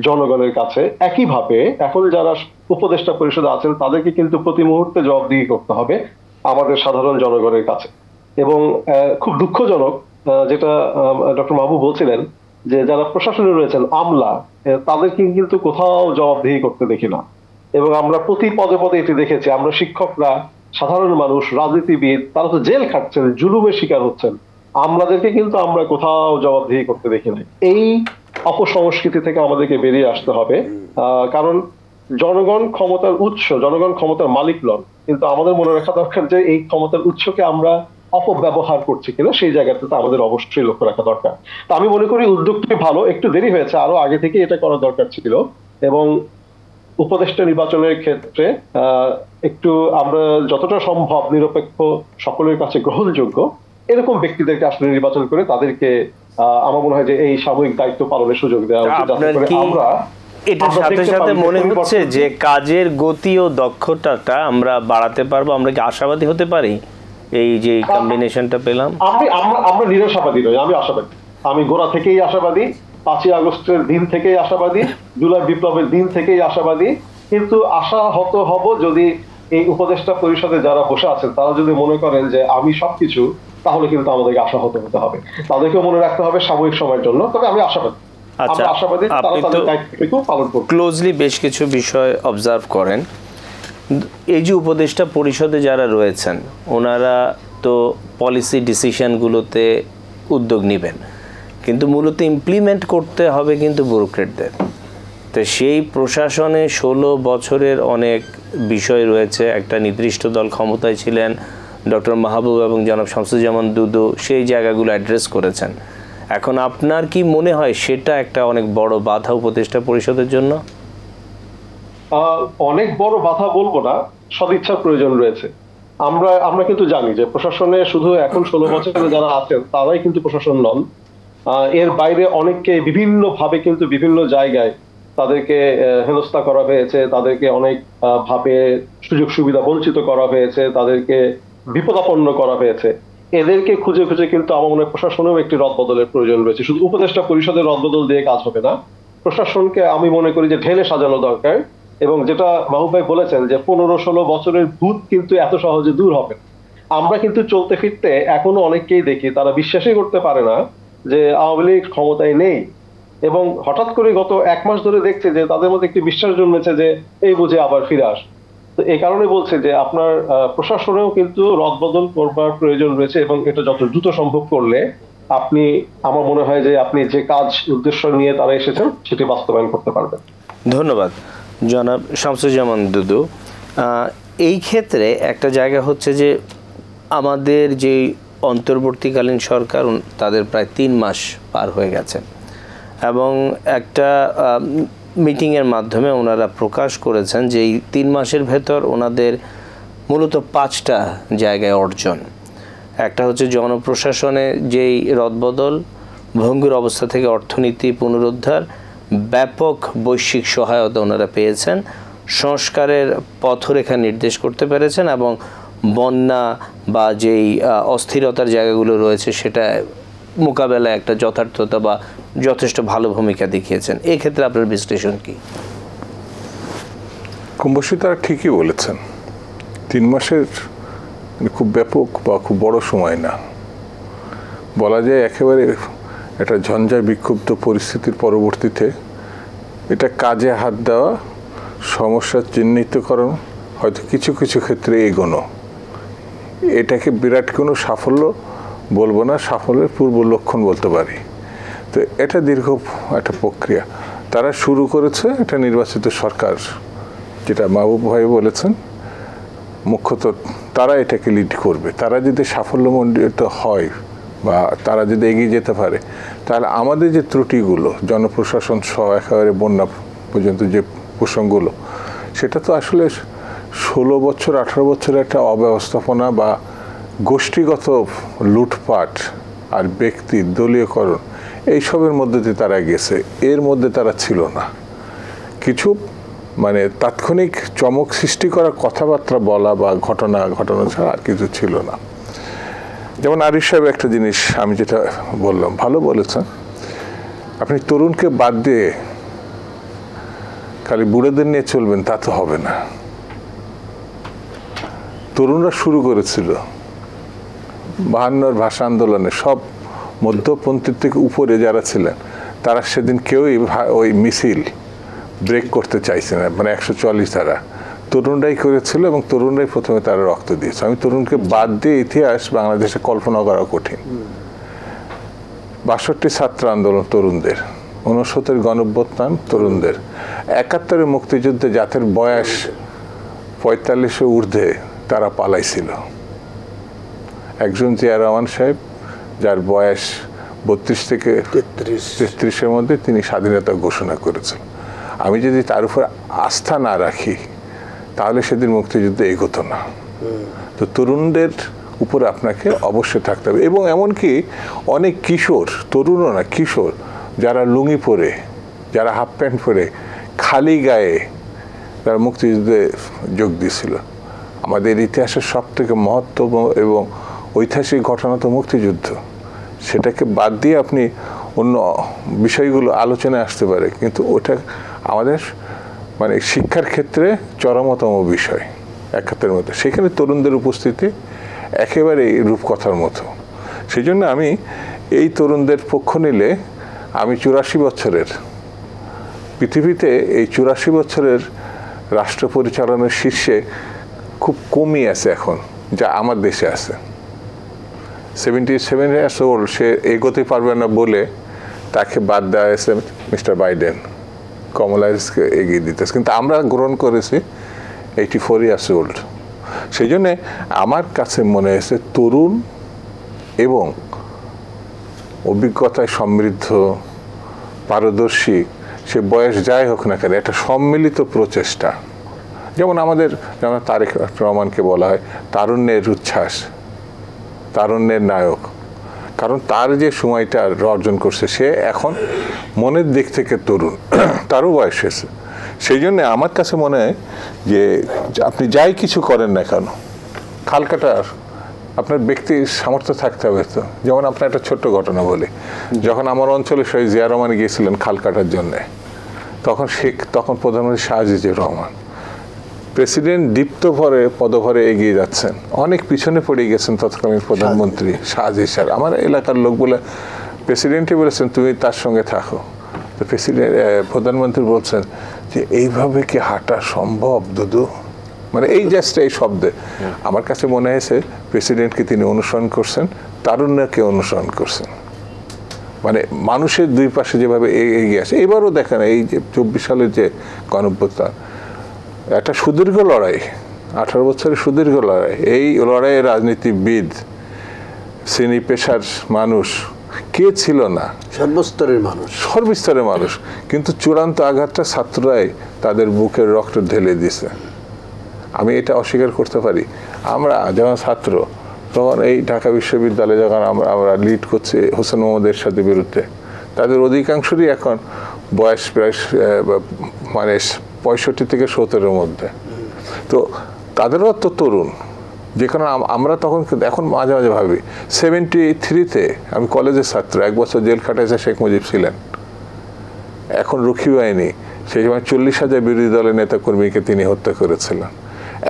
জনগণের কাছে। একইভাবে এখন যারা উপদেষ্টা পরিষদে আছেন তাদেরকে কিন্তু প্রতি মুহূর্তে জবাবদিহি করতে হবে আমাদের সাধারণ জনগণের কাছে। এবং খুব দুঃখজনক যেটা ডক্টর মাহবুব বলছিলেন যে যারা প্রশাসনে রয়েছেন আমলা, তাদেরকে কিন্তু কোথাও জবাবদিহি করতে দেখি না। এবং আমরা প্রতি পদে পদে এটি দেখেছি, আমরা শিক্ষকরা, সাধারণ মানুষ, রাজনীতিবিদ, তারা তো জেল খাটছেন, জুলুমের শিকার হচ্ছেন, আমলাদেরকে কিন্তু আমরা কোথাও জবাবদিহি করতে দেখি নাই। এই অপসংস্কৃতি থেকে আমাদেরকে বেরিয়ে আসতে হবে। কারণ জনগণ ক্ষমতার উৎস, জনগণ ক্ষমতার মালিক নন, কিন্তু আমাদের মনে রাখা দরকার যে এই ক্ষমতার উৎসকে আমরা অপব্যবহার করছি কিনা, সেই জায়গাটাতে আমাদের অবশ্যই লক্ষ্য রাখা দরকার। তা আমি মনে করি উদ্যোগটি ভালো, একটু দেরি হয়েছে, আরো আগে থেকে এটা করা দরকার ছিল। এবং উপদেষ্টা নির্বাচনের ক্ষেত্রে একটু আমরা যতটা সম্ভব নিরপেক্ষ, সকলের কাছে গ্রহণযোগ্য এরকম ব্যক্তিদেরকে আসলে নির্বাচন করে তাদেরকে আমার মনে হয় যে এই সাময়িক দায়িত্ব পালনের সুযোগ দেওয়া উচিত। আমরা এটার সাথে সাথে মনে হচ্ছে যে কাজের গতি ও দক্ষতাটা আমরা বাড়াতে পারবো, আমরা কি আশাবাদী হতে পারি এই যে কম্বিনেশনটা পেলাম? আমরা নিরাশাবাদী নই, আমি আশাবাদী। আমি গোড়া থেকেই আশাবাদী, 5ই আগস্টের দিন থেকেই আশাবাদী, জুলাই বিপ্লবের দিন থেকেই আশাবাদী। কিন্তু আশাহত হব যদি এই উপদেষ্টা পরিষদে যারা বসে আছেন তারা যদি মনে করেন যে আমি সবকিছু, তাহলে কিন্তু আমাদেরকে আশাহত হতে হবে। তাদেরকেও মনে রাখতে হবে সাময়িক সময়ের জন্য। তবে আমি আশাবাদী। আচ্ছা, আপনি তো ক্লোজলি বেশ কিছু বিষয় অবজার্ভ করেন। এই যে উপদেষ্টা পরিষদে যারা রয়েছেন, ওনারা তো পলিসি ডিসিশনগুলোতে উদ্যোগ নেবেন, কিন্তু মূলত ইমপ্লিমেন্ট করতে হবে কিন্তু ব্যুরোক্রেটদের। তো সেই প্রশাসনে 16 বছরের অনেক বিষয় রয়েছে। একটা নির্দিষ্ট দল ক্ষমতায় ছিলেন, ডক্টর মাহবুব এবং জনাব শামসুজ্জামান দুদু সেই জায়গাগুলো অ্যাড্রেস করেছেন। এখন আপনার কি মনে হয় সেটা একটা অনেক বড় বাধা উপদেষ্টা পরিষদের জন্য? অনেক বড় বাধা বলবো না, সদিচ্ছার প্রয়োজন রয়েছে। আমরা কিন্তু জানি যে প্রশাসনে শুধু এখন 16 বছরে যারা আছেন তারাই কিন্তু প্রশাসন নন। এর বাইরে অনেককে বিভিন্ন ভাবে কিন্তু বিভিন্ন জায়গায় তাদেরকে হেনস্থা করা হয়েছে, তাদেরকে অনেক ভাবে সুযোগ সুবিধা বঞ্চিত করা হয়েছে, তাদেরকে বিপদাপন্ন করা হয়েছে। এদেরকে খুঁজে খুঁজে কিন্তু আমার মনে হয় প্রশাসনেও একটি রদবদলের প্রয়োজন রয়েছে। শুধু উপদেষ্টা পরিষদের রদবদল দিয়ে কাজ হবে না, প্রশাসনকে আমি মনে করি যে ঢেলে সাজানো দরকার। এবং যেটা মাহবুব ভাই বলেছেন যে 15-16 বছরের ভূত কিন্তু এত সহজে দূর হবে। আমরা কিন্তু চলতে ফিরতে এখনো অনেককেই দেখি তারা বিশ্বাসই করতে পারে না যে আওয়ামী লীগ ক্ষমতায় নেই, এবং হঠাৎ করে গত 1 মাস ধরে দেখছে যে তাদের মধ্যে একটি বিশ্বাস জন্মেছে যে এই বুঝে আবার ফিরে আস। তো এই কারণে বলছে যে আপনার প্রশাসনেও কিন্তু রদবদল করবার প্রয়োজন রয়েছে, এবং এটা যত দ্রুত সম্ভব করলে আপনি, আমার মনে হয় যে আপনি যে কাজ উদ্দেশ্য নিয়ে তারা এসেছেন সেটি বাস্তবায়ন করতে পারবেন। ধন্যবাদ জনাব শামসুজ্জামান দুদু। এই ক্ষেত্রে একটা জায়গা হচ্ছে যে আমাদের যে অন্তর্বর্তীকালীন সরকার তাদের প্রায় 3 মাস পার হয়ে গেছে এবং একটা মিটিংয়ের মাধ্যমে ওনারা প্রকাশ করেছেন যে এই 3 মাসের ভেতর ওনাদের মূলত 5টা জায়গায় অর্জন। একটা হচ্ছে জনপ্রশাসনে যেই রদবদল, ভঙ্গুর অবস্থা থেকে অর্থনীতি পুনরুদ্ধার, ব্যাপক বৈশ্বিক সহায়তা ওনারা পেয়েছেন, সংস্কারের পথরেখা নির্দেশ করতে পেরেছেন এবং বন্যা বা যেই অস্থিরতার জায়গাগুলো রয়েছে সেটা মোকাবেলায় একটা যথার্থতা বা যথেষ্ট ভালো ভূমিকা দেখিয়েছেন। এই ক্ষেত্রে আপনার বিশ্লেষণ কি? কমবেশি তারা ঠিকই বলেছেন, 3 মাসের খুব ব্যাপক বা খুব বড় সময় না, বলা যায় একেবারে একটা ঝঞ্ঝা বিক্ষুব্ধ পরিস্থিতির পরবর্তীতে এটা কাজে হাত দেওয়া, সমস্যার চিহ্নিতকরণ, হয়তো কিছু কিছু ক্ষেত্রে এগোনো, এটাকে বিরাট কোনো সাফল্য বলবো না, সাফল্যের পূর্ব লক্ষণ বলতে পারি। তো এটা দীর্ঘ একটা প্রক্রিয়া তারা শুরু করেছে। এটা নির্বাচিত সরকার, যেটা মাহবুব ভাই বলেছেন, মুখ্যত তারা এটাকে লিড করবে। তারা যদি সাফল্যমণ্ডিত হয় বা তারা যদি এগিয়ে যেতে পারে, তাহলে আমাদের যে ত্রুটিগুলো জনপ্রশাসন সহ একেবারে বন্যা পর্যন্ত যে প্রসঙ্গগুলো, সেটা তো আসলে 16 বছর 18 বছরের একটা অব্যবস্থাপনা বা গোষ্ঠীগত লুটপাট আর ব্যক্তির দলীয়করণ, এইসবের মধ্যে দিয়ে তারা গেছে। এর মধ্যে তারা ছিল না। কিছু মানে তাৎক্ষণিক চমক সৃষ্টি করা কথাবার্তা বলা বা ঘটনা ছাড়া আর কিছু ছিল না। যেমন আরিফ সাহেব একটা জিনিস আমি যেটা বললাম, ভালো বলেছেন, আপনি তরুণকে বাদ দিয়ে খালি বুড়োদের নিয়ে চলবেন তা তো হবে না। তরুণরা শুরু করেছিল 52 ভাষা আন্দোলনে, সব মধ্যপন্থীর থেকে উপরে যারা ছিলেন তারা সেদিন কেউই ওই মিছিল ব্রেক করতে চাইছে না, মানে 144 তারা তরুণরাই করেছিল এবং তরুণরাই প্রথমে তারা রক্ত দিয়েছে। আমি তরুণকে বাদ দিয়ে ইতিহাস বাংলাদেশে কল্পনা করা কঠিন। 62 ছাত্র আন্দোলন তরুণদের, 69 গণঅভ্যুত্থান তরুণদের, 71 মুক্তিযুদ্ধে যাদের বয়স 45-এর ঊর্ধ্বে তারা পালাইছিল। একজন জিয়া রহমান সাহেব, যার বয়স 32 থেকে 33-এর মধ্যে, তিনি স্বাধীনতা ঘোষণা করেছেন। আমি যদি তার উপর আস্থা না রাখি তাহলে সেদিন মুক্তিযুদ্ধ এগোতো না। তো তরুণদের উপরে আপনাকে অবশ্যই থাকতে হবে। এবং এমনকি অনেক কিশোর, তরুণও না কিশোর, যারা লুঙ্গি পরে, যারা হাফ প্যান্ট পরে খালি গায়ে তারা মুক্তিযুদ্ধে যোগ দিয়েছিল। আমাদের ইতিহাসের সব থেকে মহত্ব এবং ঐতিহাসিক ঘটনা তো মুক্তিযুদ্ধ। সেটাকে বাদ দিয়ে আপনি অন্য বিষয়গুলো আলোচনায় আসতে পারে, কিন্তু ওটা আমাদের মানে শিক্ষার ক্ষেত্রে চরমতম বিষয় 71-এর মধ্যে। সেখানে তরুণদের উপস্থিতি একেবারে রূপকথার মতো। সেই জন্য আমি এই তরুণদের পক্ষ নিলে আমি 84 বছরের পৃথিবীতে এই 84 বছরের রাষ্ট্র পরিচালনার শীর্ষে খুব কমই আছে এখন, যা আমার দেশে আছে। 77 ইয়ার্স ওল্ড, সে এগোতে পারবে না বলে তাকে বাদ দেওয়া হয়েছে মিস্টার বাইডেন, কমলা হ্যারিসকে এগিয়ে দিতেছে। কিন্তু আমরা গ্রহণ করেছি 84 ইয়ার্স ওল্ড। সেই জন্যে আমার কাছে মনে হয়েছে তরুণ এবং অভিজ্ঞতায় সমৃদ্ধ, পারদর্শী, সে বয়স যাই হোক না কেন, একটা সম্মিলিত প্রচেষ্টা। যেমন তারেক রহমানকে বলা হয় তারুণ্যের উচ্ছ্বাস, তারুণ্যের নায়ক। কারণ তার যে সময়টা অর্জন করছে, সে এখন মনের দিক থেকে তরুণ, তারও বয়স হয়েছে। সেই জন্য আমার কাছে মনে হয় যে আপনি যাই কিছু করেন না কেন, খাল কাটার আপনার ব্যক্তির সামর্থ্য থাকতে হবে। তো যেমন আপনার একটা ছোট্ট ঘটনা বলি, যখন আমার অঞ্চলে শহীদ জিয়া রহমান গিয়েছিলেন খাল কাটার জন্যে, তখন প্রধানমন্ত্রী শাহ জিজুর রহমান, প্রেসিডেন্ট দীপ্ত ভরে পদভরে এগিয়ে যাচ্ছেন, অনেক পিছনে পড়ে গেছেন তৎকালীন প্রধানমন্ত্রী শাহজি স্যার। আমার এলাকার লোক বলে, প্রেসিডেন্টই বলেছেন তুমি তার সঙ্গে থাকো। তো প্রধানমন্ত্রী বলছেন যে এইভাবে কি হাঁটা সম্ভব দুদু, মানে এই জাস্ট এই শব্দে আমার কাছে মনে হয়েছে প্রেসিডেন্টকে তিনি অনুসরণ করছেন, তারুণ্যকে অনুসরণ করছেন। মানে মানুষের দুই পাশে যেভাবে এগিয়ে আসে। এবারও দেখেন এই যে 24 সালের যে গণঅভ্যুত্থান, একটা সুদীর্ঘ লড়াই, 18 বছরের সুদীর্ঘ লড়াই। এই লড়াইয়ে রাজনীতিবিদ, শ্রেণী পেশার মানুষ কে ছিল না? সর্বস্তরের মানুষ, সর্বস্তরের মানুষ। কিন্তু চূড়ান্ত আঘাতটা ছাত্ররাই তাদের বুকের রক্ত ঢেলে দিছে। আমি এটা অস্বীকার করতে পারি। আমরা যখন ছাত্র, তখন এই ঢাকা বিশ্ববিদ্যালয়ে যখন আমরা লিড করছি হোসেন মোহাম্মদ এরশাদের বিরুদ্ধে, তাদের অধিকাংশরই এখন বয়স প্রায় মানে 65 থেকে 70-এর মধ্যে। তো তাদেরও তো তরুণ, যেখানে আমরা তখন, এখন মাঝে মাঝে ভাবি 73-তে আমি কলেজের ছাত্র, 1 বছর জেল খাটাইছে শেখ মুজিব ছিলেন, এখন রক্ষী বাহিনী, সেই সময় 40,000 বিরোধী দলের নেতা কর্মীকে তিনি হত্যা করেছিলেন।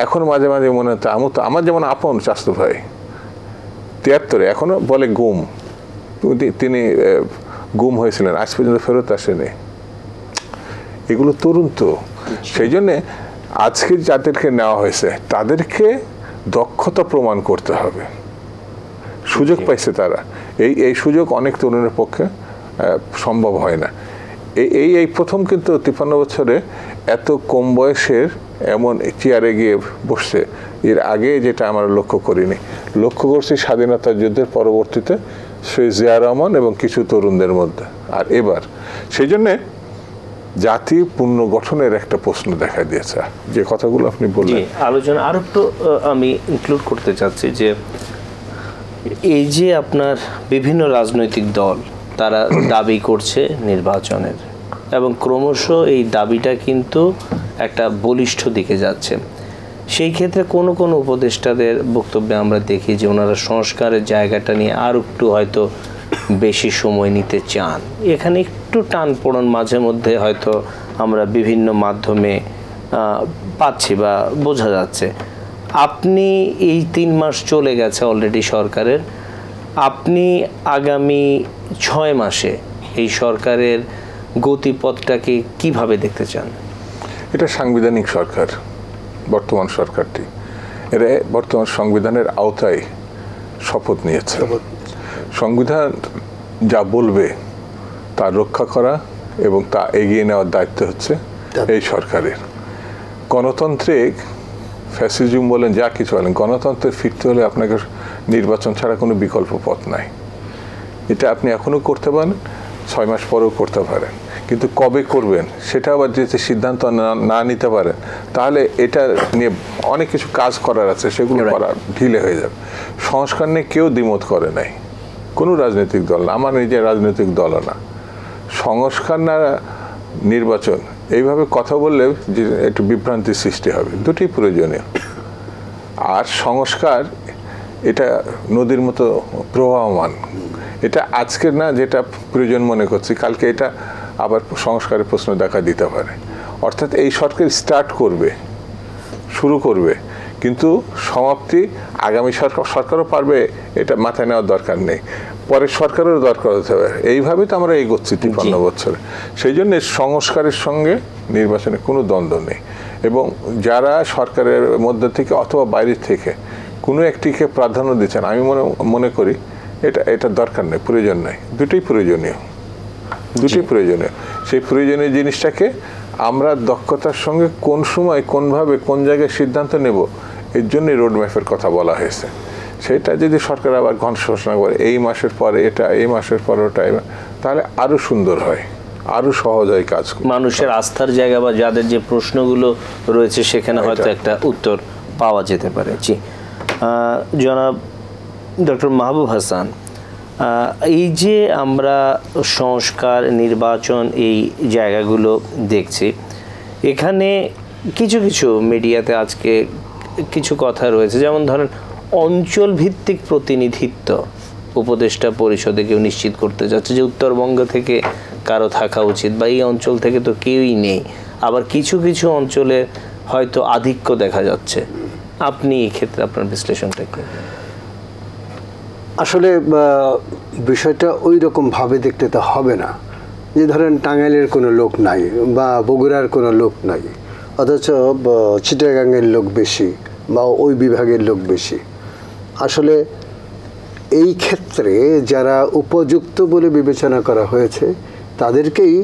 এখন মাঝে মাঝে মনে হচ্ছে আমার যেমন আপন চাচতো ভাই 73-এ এখনো বলে গুম, তিনি গুম হয়েছিলেন, আজ পর্যন্ত ফেরত আসেনি। এগুলো তরুণ তো, সেই জন্যে আজকে যাদেরকে নেওয়া হয়েছে তাদেরকে দক্ষতা প্রমাণ করতে হবে। সুযোগ পাইছে তারা, এই সুযোগ অনেক তরুণের পক্ষে সম্ভব হয় না। এই প্রথম কিন্তু 53 বছরে এত কম বয়সের এমন চেয়ারে গিয়ে বসছে, এর আগে যেটা আমরা লক্ষ্য করিনি। লক্ষ্য করছি স্বাধীনতা যুদ্ধের পরবর্তীতে শহীদ জিয়া রহমান এবং কিছু তরুণদের মধ্যে। আর এবার সেই জন্যে জাতি পুনর্গঠনের একটা প্রশ্ন দেখা দিয়েছে, যে কথাগুলো আপনি বললেন। আলোচনা আরো একটু আমি ইনক্লুড করতে চাচ্ছি যে এই যে আপনার বিভিন্ন রাজনৈতিক দল তারা দাবি করছে নির্বাচনের, এবং ক্রমশ এই দাবিটা কিন্তু একটা বলিষ্ঠ দিকে যাচ্ছে। সেই ক্ষেত্রে কোনো কোনো উপদেষ্টাদের বক্তব্যে আমরা দেখি যে ওনারা সংস্কারের জায়গাটা নিয়ে আর একটু হয়তো বেশি সময় নিতে চান। এখানে একটু টান পড়ন মাঝে মধ্যে হয়তো আমরা বিভিন্ন মাধ্যমে পাচ্ছি বা বোঝা যাচ্ছে। আপনি এই 3 মাস চলে গেছে অলরেডি সরকারের, আপনি আগামী 6 মাসে এই সরকারের গতিপথটাকে কিভাবে দেখতে চান? এটা সাংবিধানিক সরকার, বর্তমান সরকারটি এরা বর্তমান সংবিধানের আওতায় শপথ নিয়েছে। সংবিধান যা বলবে তা রক্ষা করা এবং তা এগিয়ে নেওয়ার দায়িত্ব হচ্ছে এই সরকারের। গণতান্ত্রিক ফ্যাসিজম বলেন, যা কিছু বলেন, গণতন্ত্রে ফিরতে হলে আপনাকে নির্বাচন ছাড়া কোনো বিকল্প পথ নাই। এটা আপনি এখনও করতে পারেন, 6 মাস পরেও করতে পারেন, কিন্তু কবে করবেন সেটা আবার যদি সিদ্ধান্ত না নিতে পারেন, তাহলে এটা নিয়ে অনেক কিছু কাজ করার আছে, সেগুলো করা ঢিলে হয়ে যাবে। সংস্কার নিয়ে কেউ দ্বিমত করে নাই, কোনো রাজনৈতিক দল না, আমার নিজের রাজনৈতিক দলও না। সংস্কার না নির্বাচন, এইভাবে কথা বললে যে একটু বিভ্রান্তির সৃষ্টি হবে। দুটি প্রয়োজনীয়। আর সংস্কার এটা নদীর মতো প্রবাহমান, এটা আজকের না যেটা প্রয়োজন মনে করছি, কালকে এটা আবার সংস্কারের প্রশ্ন দেখা দিতে পারে। অর্থাৎ এই সরকার স্টার্ট করবে, শুরু করবে, কিন্তু সমাপ্তি আগামী সরকারও পারবে, এটা মাথায় নেওয়ার দরকার নেই, পরের সরকারেরও দরকার হতে হবে। এইভাবে তো আমরা এগোচ্ছি 53 বছরে। সেই জন্য সংস্কারের সঙ্গে নির্বাচনের কোনো দ্বন্দ্ব নেই, এবং যারা সরকারের মধ্যে থেকে অথবা বাইরের থেকে কোনো একটিকে প্রাধান্য দিচ্ছেন, আমি মনে করি এটা দরকার নেই, প্রয়োজন নেই। দুটোই প্রয়োজনীয়, দুটোই প্রয়োজনীয়। সেই প্রয়োজনীয় জিনিসটাকে আমরা দক্ষতার সঙ্গে কোন সময়, কোনভাবে, কোন জায়গায় সিদ্ধান্ত নেব, এর জন্যই রোডম্যাপের কথা বলা হয়েছে। সেটা যদি সরকার আবার ঘোষণা করে এই মাসের পরে এটা, এই মাসের পরে ওটা, তাহলে আরও সুন্দর হয়, আরও সহজ হয় কাজ। মানুষের আস্থার জায়গা বা যাদের যে প্রশ্নগুলো রয়েছে সেখানে হয়তো একটা উত্তর পাওয়া যেতে পারে। জি, জনাব ডক্টর মাহবুব হাসান, এই যে আমরা সংস্কার, নির্বাচন, এই জায়গাগুলো দেখছি, এখানে কিছু কিছু মিডিয়াতে আজকে কিছু কথা রয়েছে, যেমন ধরেন অঞ্চল ভিত্তিক প্রতিনিধিত্ব উপদেষ্টা পরিষদে কেউ নিশ্চিত করতে যাচ্ছে যে উত্তরবঙ্গ থেকে কারো থাকা উচিত, বা এই অঞ্চল থেকে তো কেউই নেই। আবার কিছু কিছু অঞ্চলে হয়তো আধিক্য দেখা যাচ্ছে। আপনি এই ক্ষেত্রে আপনার বিশ্লেষণটা কি? আসলে বিষয়টা ওই রকম ভাবে দেখতে তো হবে না যে ধরেন টাঙ্গাইলের কোনো লোক নাই বা বগুড়ার কোনো লোক নাই, অথচ চিটাগাংয়ের লোক বেশি বা ওই বিভাগের লোক বেশি। আসলে এই ক্ষেত্রে যারা উপযুক্ত বলে বিবেচনা করা হয়েছে তাদেরকেই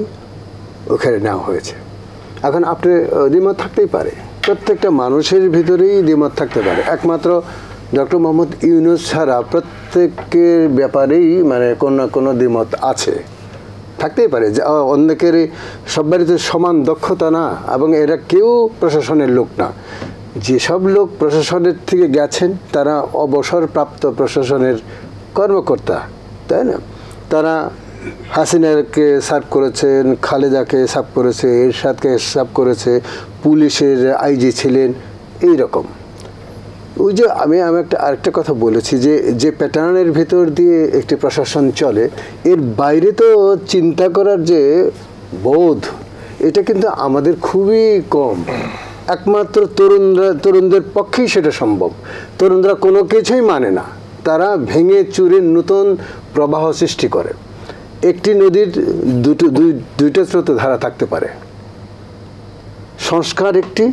ওখানে নেওয়া হয়েছে। এখন আপনি দ্বিমত থাকতেই পারে, প্রত্যেকটা মানুষের ভিতরেই দ্বিমত থাকতে পারে। একমাত্র ডক্টর মোহাম্মদ ইউনূস ছাড়া প্রত্যেকের ব্যাপারেই মানে কোনো না কোনো দ্বিমত আছে, থাকতেই পারে। অনেকের সবারই তো সমান দক্ষতা না, এবং এরা কেউ প্রশাসনের লোক না। যেসব লোক প্রশাসনের থেকে গেছেন তারা অবসরপ্রাপ্ত প্রশাসনের কর্মকর্তা, তাই না? তারা হাসিনাকে সার্ভ করেছেন, খালেদাকে সার্ভ করেছে, এরশাদকে সার্ভ করেছে, পুলিশের আইজি ছিলেন, এই রকম। ওই যে আমি আরেকটা কথা বলেছি যে প্যাটার্নের ভিতর দিয়ে একটি প্রশাসন চলে, এর বাইরে তো চিন্তা করার যে বোধ, এটা কিন্তু আমাদের খুবই কম। একমাত্র তরুণদের পক্ষেই সেটা সম্ভব। তরুণরা কোনো কিছুই মানে না, তারা ভেঙে চুরে নতুন প্রবাহ সৃষ্টি করে। একটি নদীর দুইটা স্রোতধারা থাকতে পারে, সংস্কার একটি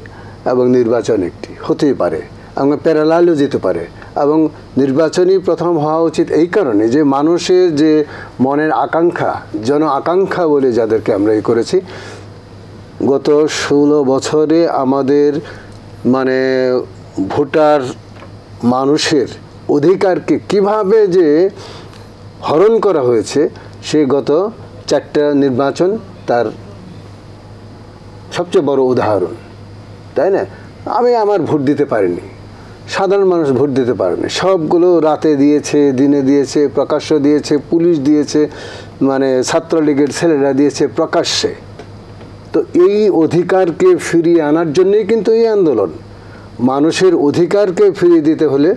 এবং নির্বাচন একটি হতেই পারে, এবং প্যারালালও যেতে পারে। এবং নির্বাচনই প্রথম হওয়া উচিত এই কারণে যে মানুষের যে মনের আকাঙ্ক্ষা, জন আকাঙ্ক্ষা বলে যাদেরকে আমরা করেছি, গত 16 বছরে আমাদের মানে ভোটার মানুষের অধিকারকে কিভাবে যে হরণ করা হয়েছে, সে গত 4টা নির্বাচন তার সবচেয়ে বড় উদাহরণ, তাই না? আমি আমার ভোট দিতে পারিনি, সাধারণ মানুষ ভোট দিতে পারেনি, সবগুলো রাতে দিয়েছে, দিনে দিয়েছে, প্রকাশ্য দিয়েছে, পুলিশ দিয়েছে, মানে ছাত্রলীগের ছেলেরা দিয়েছে প্রকাশ্যে। তো এই অধিকারকে ফিরিয়ে আনার জন্যই কিন্তু এই আন্দোলন। মানুষের অধিকারকে ফিরিয়ে দিতে হলে,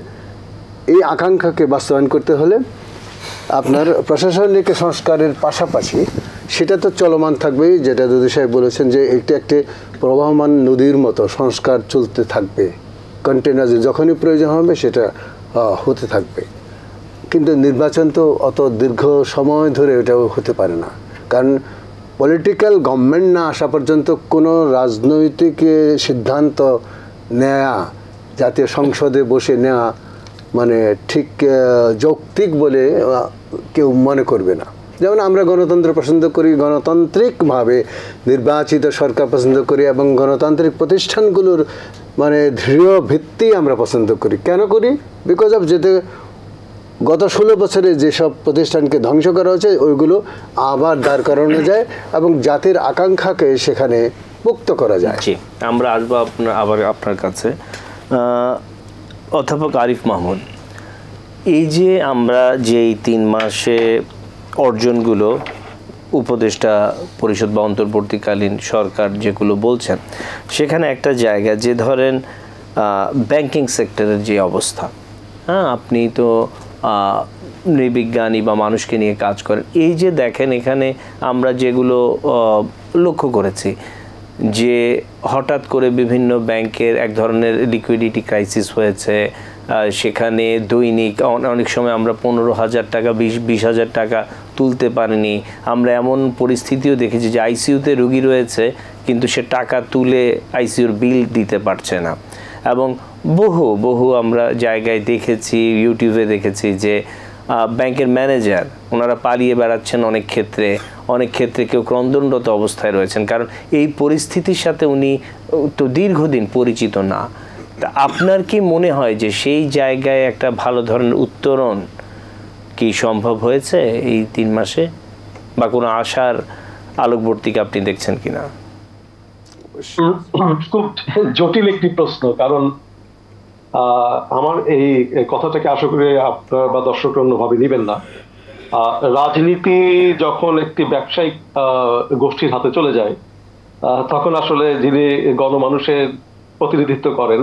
এই আকাঙ্ক্ষাকে বাস্তবায়ন করতে হলে আপনার প্রশাসনিক সংস্কারের পাশাপাশি সেটা তো চলমান থাকবেই, যেটা দুদু সাহেব বলেছেন যে একটি প্রবাহমান নদীর মতো সংস্কার চলতে থাকবে, কন্টিনিউয়াসলি যখনই প্রয়োজন হবে সেটা হতে থাকবে। কিন্তু নির্বাচন তো অত দীর্ঘ সময় ধরে এটাও হতে পারে না, কারণ পলিটিক্যাল গভর্নমেন্ট না আসা পর্যন্ত কোনো রাজনৈতিক সিদ্ধান্ত নেয়া, জাতীয় সংসদে বসে নেওয়া মানে ঠিক যৌক্তিক বলে কেউ মনে করবে না। যেমন আমরা গণতন্ত্র পছন্দ করি, গণতান্ত্রিকভাবে নির্বাচিত সরকার পছন্দ করি, এবং গণতান্ত্রিক প্রতিষ্ঠানগুলোর মানে দৃঢ় ভিত্তি আমরা পছন্দ করি। কেন করি? বিকজ অফ যেতে গত 16 বছরে যেসব প্রতিষ্ঠানকে ধ্বংস করা হয়েছে ওইগুলো আবার দাঁড় করানো যায় এবং জাতির আকাঙ্ক্ষাকে সেখানে মুক্ত করা যায়। জি, আমরা আসবো আবার আপনার কাছে। অধ্যাপক আরিফ মাহমুদ, এই যে আমরা যে এই 3 মাসে অর্জনগুলো উপদেষ্টা পরিষদ বা অন্তর্বর্তীকালীন সরকার যেগুলো বলছেন, সেখানে একটা জায়গা যে ধরেন ব্যাংকিং সেক্টরের যে অবস্থা, হ্যাঁ, আপনি তো নৃবিজ্ঞানী বা মানুষকে নিয়ে কাজ করেন, এই যে দেখেন এখানে আমরা যেগুলো লক্ষ্য করেছি যে হঠাৎ করে বিভিন্ন ব্যাংকের এক ধরনের লিকুইডিটি ক্রাইসিস হয়েছে, সেখানে দৈনিক অনেক সময় আমরা 15,000 টাকা 20,000 টাকা তুলতে পারিনি। আমরা এমন পরিস্থিতিও দেখেছি যে আইসিইউতে রোগী রয়েছে কিন্তু সে টাকা তুলে আইসিইউর বিল দিতে পারছে না। এবং বহু আমরা জায়গায় দেখেছি, ইউটিউবে দেখেছি যে ব্যাংকের ম্যানেজার ওনারা পালিয়ে বেড়াচ্ছেন, অনেক ক্ষেত্রে কেউ ক্রন্দনরত অবস্থায় রয়েছেন, কারণ এই পরিস্থিতির সাথে উনি তো দীর্ঘদিন পরিচিত না। তা আপনার কি মনে হয় যে সেই জায়গায় একটা ভালো ধরনের উত্তরণ কি সম্ভব হয়েছে এই 3 মাসে, বা কোনো আশার আলোকবর্তিকা আপনি দেখছেন কিনা? খুব জটিল একটি প্রশ্ন, কারণ আমার এই কথাটাকে আশা করি আপনার বা দর্শকরা অন্যভাবে নেবেন না। রাজনীতি যখন একটি ব্যবসায়িক গোষ্ঠীর হাতে চলে যায়, তখন আসলে যিনি গণমানুষের প্রতিনিধিত্ব করেন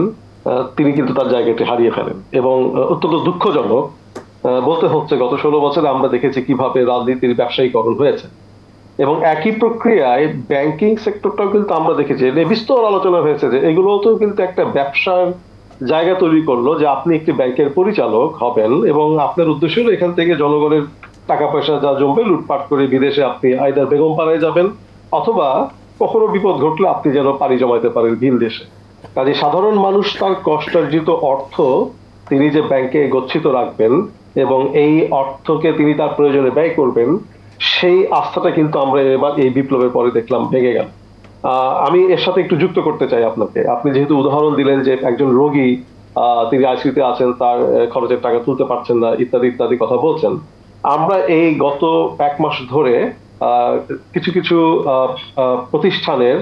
তিনি কিন্তু তার জায়গাটি হারিয়ে ফেলেন। এবং অত্যন্ত দুঃখজনক বলতে হচ্ছে, গত 16 বছরে আমরা দেখেছি কিভাবে রাজনীতির ব্যবসায়ীকরণ হয়েছে। এবং একই প্রক্রিয়ায় ব্যাংকিং সেক্টরটাও কিন্তু আমরা দেখেছি, বিস্তর আলোচনা হয়েছে যে এগুলোতেও কিন্তু একটা ব্যবসার জায়গা তৈরি করলো, যে আপনি একটি ব্যাংকের পরিচালক হবেন এবং আপনার উদ্দেশ্য হলো এখান থেকে জনগণের টাকা পয়সা যা জমবে লুটপাট করে বিদেশে আপনি আইদার বেগম পাড়ায় যাবেন, অথবা কখনো বিপদ ঘটলে আপনি যেন পাড়ি জমাইতে পারেন ভিন দেশে। কাজে সাধারণ মানুষ তার কষ্টার্জিত অর্থ তিনি যে ব্যাংকে গচ্ছিত রাখবেন এবং এই অর্থকে তিনি তার প্রয়োজনে ব্যয় করবেন, সেই আস্থাটা কিন্তু আমরা এবার এই বিপ্লবের পরে দেখলাম ভেঙে গেল। আমি এর সাথে একটু যুক্ত করতে চাই আপনাকে। আপনি যেহেতু উদাহরণ দিলেন যে একজন রোগী তিনি আইসিইউতে আছেন, তার খরচের টাকা তুলতে পারছেন না, ইত্যাদি ইত্যাদি কথা বলছেন। আমরা এই গত 1 মাস ধরে কিছু কিছু প্রতিষ্ঠানের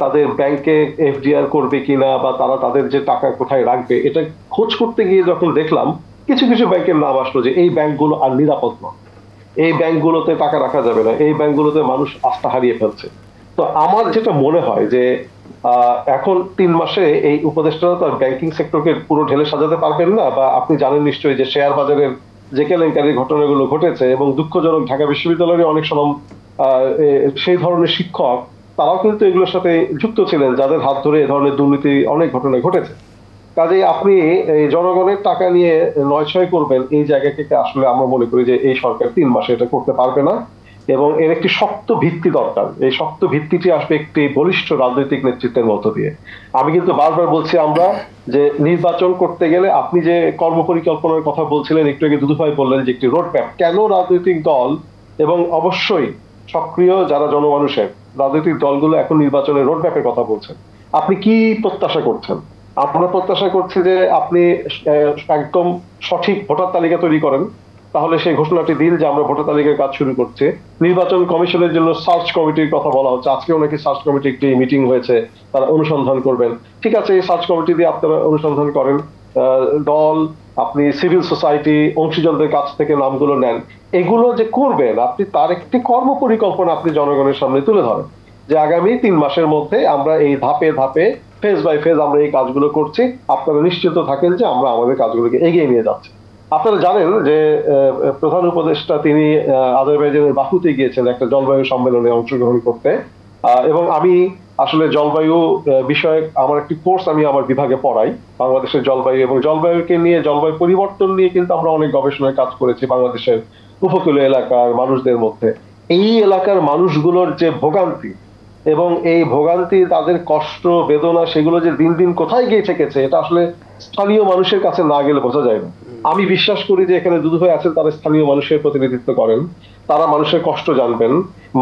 তাদের ব্যাংকে এফডিআর করবে কিনা বা তারা তাদের যে টাকা কোথায় রাখবে এটা খোঁজ করতে গিয়ে যখন দেখলাম কিছু কিছু ব্যাংকের নাম আসলো যে এই ব্যাংকগুলো আর নিরাপদ নয়, এই ব্যাংকগুলোতে টাকা রাখা যাবে না, এই ব্যাংকগুলোতে মানুষ আস্থা হারিয়ে ফেলছে। তো আমার যেটা মনে হয় যে এখন 3 মাসে এই উপদেষ্টারা তার ব্যাংকিং সেক্টরকে পুরো ঢেলে সাজাতে পারবেন না। বা আপনি জানেন নিশ্চয়ই যে শেয়ার বাজারের যে কেলেঙ্কারির ঘটনাগুলো ঘটেছে এবং দুঃখজনক ঢাকা বিশ্ববিদ্যালয়ের অনেক সময় সেই ধরনের শিক্ষক তারাও কিন্তু এগুলোর সাথে যুক্ত ছিলেন, যাদের হাত ধরে এ ধরনের দুর্নীতি অনেক ঘটনা ঘটেছে। কাজেই আপনি এই জনগণের টাকা নিয়ে নয়ছয় করবেন, এই জায়গা থেকে আসলে আমরা মনে করি যে এই সরকার 3 মাসে এটা করতে পারবে না এবং এর একটি শক্ত ভিত্তি দরকার। এই শক্ত ভিত্তিটি আসবে একটি বলিষ্ঠ রাজনৈতিক নেতৃত্বের মধ্য দিয়ে। আমি কিন্তু বারবার বলছি আমরা যে নির্বাচন করতে গেলে আপনি যে কর্মপরিকল্পনার কথা বলছিলেন, একটু আগে দুদুভাই বললেন যে একটি রোডম্যাপ, কেন রাজনৈতিক দল এবং অবশ্যই সক্রিয় যারা জনমানুষের রাজনৈতিক দলগুলো এখন নির্বাচনের রোডম্যাপের কথা বলছেন, আপনি কি প্রত্যাশা করছেন? আমরা প্রত্যাশা করছি যে আপনি একদম সঠিক ভোটার তালিকা তৈরি করেন, তাহলে সেই ঘোষণাটি দিন যে আমরা ভোটার তালিকার কাজ শুরু করছি। নির্বাচন কমিশনের জন্য সার্চ কমিটির কথা বলা হচ্ছে, আজকেও নাকি সার্চ কমিটি একটি মিটিং হয়েছে, তারা অনুসন্ধান করবেন। ঠিক আছে, এই সার্চ কমিটি দিয়ে আপনারা অনুসন্ধান করেন, দল, আপনি সিভিল সোসাইটি, অংশীজনদের কাছ থেকে নামগুলো নেন, এগুলো যে করবেন আপনি তার একটি কর্মপরিকল্পনা আপনি জনগণের সামনে তুলে ধরেন যে আগামী 3 মাসের মধ্যে আমরা এই ধাপে ধাপে ফেজ বাই ফেজ আমরা এই কাজগুলো করছি, আপনারা নিশ্চিত থাকেন যে আমরা আমাদের কাজগুলোকে এগিয়ে নিয়ে যাচ্ছি। আপনারা জানেন যে প্রধান উপদেষ্টা তিনি আজারবাইজানের বাকুতে গিয়েছেন একটা জলবায়ু সম্মেলনে অংশগ্রহণ করতে, এবং আমি আসলে জলবায়ু বিষয়ক আমার একটি কোর্স আমি আমার বিভাগে পড়াই, বাংলাদেশের জলবায়ু এবং জলবায়ুকে নিয়ে, জলবায়ু পরিবর্তন নিয়ে কিন্তু আমরা অনেক গবেষণায় কাজ করেছি বাংলাদেশের উপকূলীয় এলাকার মানুষদের মধ্যে। এই এলাকার মানুষগুলোর যে ভোগান্তি এবং এই ভোগান্তি, তাদের কষ্ট বেদনা, সেগুলো যে দিন দিন কোথায় গিয়ে ঠেকেছে এটা আসলে স্থানীয় মানুষের কাছে না গেলে বোঝা যায় না। আমি বিশ্বাস করি যে এখানে দুদু ভাই আছেন, তারা স্থানীয় মানুষের প্রতিনিধিত্ব করেন, তারা মানুষের কষ্ট জানবেন।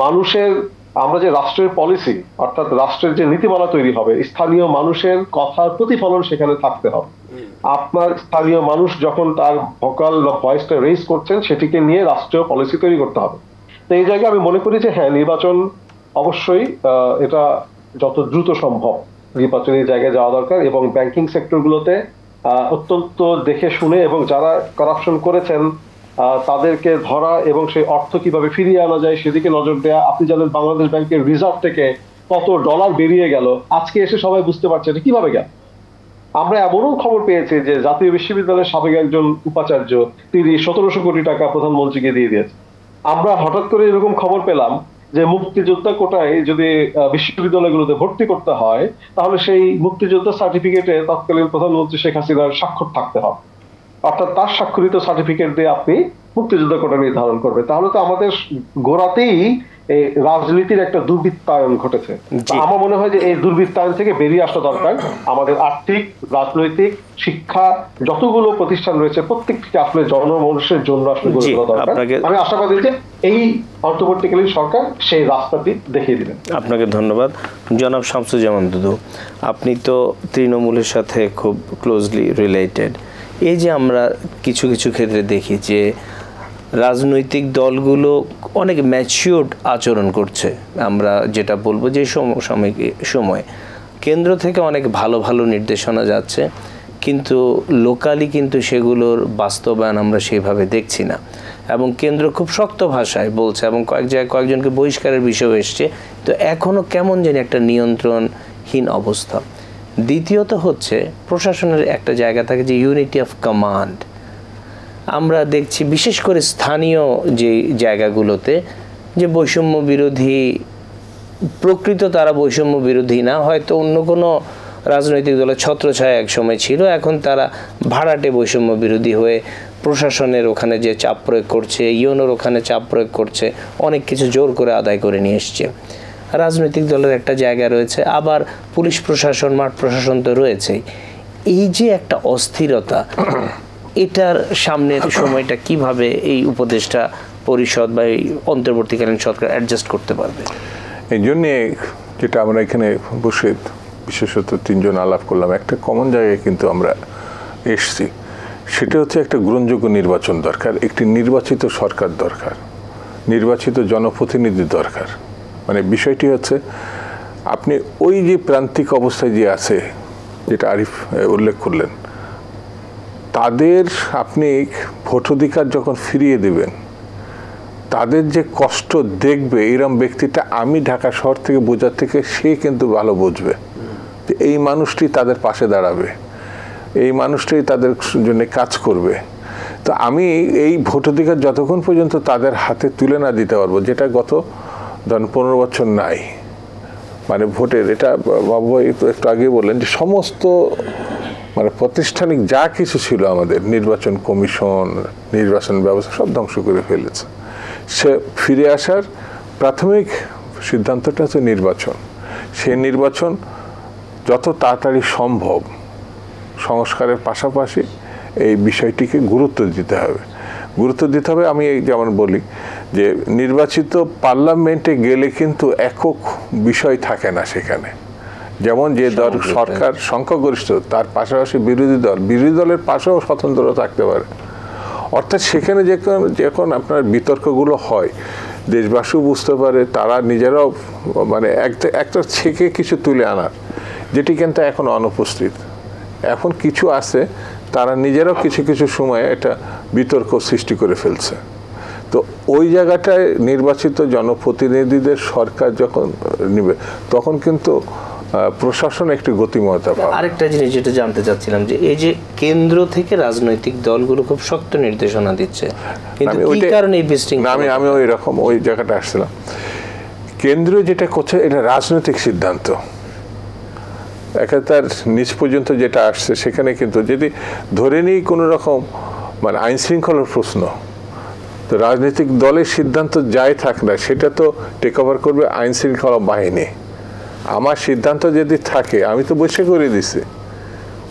মানুষের, আমরা যে রাষ্ট্রের পলিসি অর্থাৎ রাষ্ট্রের যে নীতিমালা তৈরি হবে, স্থানীয় মানুষের কথার প্রতিফলন সেখানে থাকতে হবে। আপনার স্থানীয় মানুষ যখন তার ভোকাল বা ভয়েসটা রেজ করছেন, সেটিকে নিয়ে রাষ্ট্রীয় পলিসি তৈরি করতে হবে। তো এই জায়গায় আমি মনে করি যে হ্যাঁ, নির্বাচন অবশ্যই এটা যত দ্রুত সম্ভব নির্বাচনের জায়গায় যাওয়া দরকার এবং ব্যাংকিং সেক্টরগুলোতে অত্যন্ত দেখে শুনে এবং যারা করাপশন করেছেন তাদেরকে ধরা এবং সেই অর্থ কিভাবে ফিরিয়ে আনা যায় সেদিকে নজর দেয়া। আপনি জানেন বাংলাদেশ ব্যাংকের রিজার্ভ থেকে কত ডলার বেরিয়ে গেল, আজকে এসে সবাই বুঝতে পারছে এটা কিভাবে গেল। আমরা এমনও খবর পেয়েছি যে জাতীয় বিশ্ববিদ্যালয়ের সাবেক একজন উপাচার্য তিনি 1700 কোটি টাকা প্রধানমন্ত্রীকে দিয়ে দিয়েছে। আমরা হঠাৎ করে এরকম খবর পেলাম যে মুক্তিযোদ্ধা কোটায় যদি বিশ্ববিদ্যালয়গুলোতে ভর্তি করতে হয় তাহলে সেই মুক্তিযোদ্ধা সার্টিফিকেটে তৎকালীন প্রধানমন্ত্রী শেখ হাসিনার স্বাক্ষর থাকতে হবে, অর্থাৎ তার স্বাক্ষরিত সার্টিফিকেট দিয়ে আপনি মুক্তিযোদ্ধা কোটা নির্ধারণ করবে। তাহলে তো আমাদের গোড়াতেই এই রাজনীতির একটা দুর্বৃত্তায়ন ঘটেছে। আমার মনে হয় যে এই দুর্বৃত্তায়ন থেকে বেরিয়ে আসা দরকার। আমাদের আর্থিক, রাজনৈতিক, শিক্ষা যতগুলো প্রতিষ্ঠান রয়েছে প্রত্যেকটি আসলে জনমানুষের জন্য আসলে গড়ে তোলা দরকার। আমি আশাবাদী যে এই অন্তর্বর্তীকালীন সরকার সেই রাস্তাটি দেখিয়ে দিবেন। আপনাকে ধন্যবাদ। জনাব শামসুজ্জামান দুদু, আপনি তো তৃণমূলের সাথে খুব ক্লোজলি রিলেটেড। এই যে আমরা কিছু কিছু ক্ষেত্রে দেখি যে রাজনৈতিক দলগুলো অনেক ম্যাচিউরড আচরণ করছে, আমরা যেটা বলবো যে সমসাময়িক সময় কেন্দ্র থেকে অনেক ভালো ভালো নির্দেশনা যাচ্ছে, কিন্তু লোকালি কিন্তু সেগুলোর বাস্তবায়ন আমরা সেইভাবে দেখছি না এবং কেন্দ্র খুব শক্ত ভাষায় বলছে এবং কয়েক জায়গায় কয়েকজনকে বহিষ্কারের বিষয় এসছে। তো এখনও কেমন যেন একটা নিয়ন্ত্রণহীন অবস্থা। দ্বিতীয়ত হচ্ছে প্রশাসনের একটা জায়গা থাকে যে ইউনিটি অফ কমান্ড। আমরা দেখছি বিশেষ করে স্থানীয় যে জায়গাগুলোতে যে বৈষম্য বিরোধী, প্রকৃত তারা বৈষম্য বিরোধী না, হয়তো অন্য কোনো রাজনৈতিক দলের ছত্রছায়া এক সময় ছিল, এখন তারা ভাড়াটে বৈষম্য বিরোধী হয়ে প্রশাসনের ওখানে যে চাপ প্রয়োগ করছে, ইউনোর ওখানে চাপ প্রয়োগ করছে, অনেক কিছু জোর করে আদায় করে নিয়ে এসছে। রাজনৈতিক দলের একটা জায়গা রয়েছে, আবার পুলিশ প্রশাসন, মাঠ প্রশাসন তো রয়েছেই। এই যে একটা অস্থিরতা, এটার সামনের সময়টা কিভাবে এই উপদেষ্টা পরিষদ বা এই অন্তর্বর্তীকালীন সরকার অ্যাডজাস্ট করতে পারবে? এই জন্যে যেটা আমরা এখানে বসে বিশেষত তিনজন আলাপ করলাম, একটা কমন জায়গায় কিন্তু আমরা এসছি, সেটা হচ্ছে একটা গ্রহণযোগ্য নির্বাচন দরকার, একটি নির্বাচিত সরকার দরকার, নির্বাচিত জনপ্রতিনিধি দরকার। মানে বিষয়টি হচ্ছে আপনি ওই যে প্রান্তিক অবস্থায় যে আছে, যেটা আরিফ উল্লেখ করলেন, তাদের আপনি ভোটাধিকার যখন ফিরিয়ে দেবেন, তাদের যে কষ্ট দেখবে এরম ব্যক্তিটা, আমি ঢাকা শহর থেকে বোঝার থেকে সে কিন্তু ভালো বুঝবে যে এই মানুষটি তাদের পাশে দাঁড়াবে, এই মানুষটি তাদের জন্য কাজ করবে। তো আমি এই ভোটাধিকার যতক্ষণ পর্যন্ত তাদের হাতে তুলে না দিতে পারবো, যেটা গত ধরুন 15 বছর নাই, মানে ভোটের, এটা বাবু একটু আগে বললেন যে সমস্ত মানে প্রাতিষ্ঠানিক যা কিছু ছিল আমাদের, নির্বাচন কমিশন, নির্বাচন ব্যবস্থা সব ধ্বংস করে ফেলেছে। সে ফিরে আসার প্রাথমিক সিদ্ধান্তটা হচ্ছে নির্বাচন। সেই নির্বাচন যত তাড়াতাড়ি সম্ভব সংস্কারের পাশাপাশি এই বিষয়টিকে গুরুত্ব দিতে হবে। আমি এই যেমন বলি যে নির্বাচিত পার্লামেন্টে গেলে কিন্তু একক বিষয় থাকে না সেখানে, যেমন যে দল সরকার সংখ্যাগরিষ্ঠ তার পাশাপাশি বিরোধী দলের পাশেও স্বতন্ত্র থাকতে পারে। অর্থাৎ সেখানে যখন আপনার বিতর্কগুলো হয়, দেশবাসীও বুঝতে পারে, তারা নিজেরাও মানে একটা ছেকে কিছু তুলে আনার, যেটি কিন্তু এখন অনুপস্থিত। এখন কিছু আছে, তারা নিজেরাও কিছু কিছু সময়ে এটা বিতর্ক সৃষ্টি করে ফেলছে। তো ওই জায়গাটায় নির্বাচিত জনপ্রতিনিধিদের সরকার যখন নেবে, তখন কিন্তু প্রশাসন একটি গতিময়তা পাবে। আরেকটা জিনিস যেটা জানতে চাচ্ছিলাম, যে এই যে কেন্দ্র থেকে রাজনৈতিক দলগুলো খুব শক্ত নির্দেশনা দিচ্ছে, কিন্তু কি কারণে এই বিশৃঙ্খলা? আমি ওই রকম ওই জায়গাটা আসছিলাম। কেন্দ্র যেটা করছে এটা রাজনৈতিক সিদ্ধান্ত, তার নিচ পর্যন্ত যেটা আসছে সেখানে কিন্তু যদি ধরে নিই কোনো রকম মানে আইন শৃঙ্খলার প্রশ্ন, তো রাজনৈতিক দলের সিদ্ধান্ত যাই থাক না, সেটা তো টেক ওভার করবে আইন শৃঙ্খলা বাহিনী। আমার সিদ্ধান্ত যদি থাকে, আমি তো বসে করে দিছি,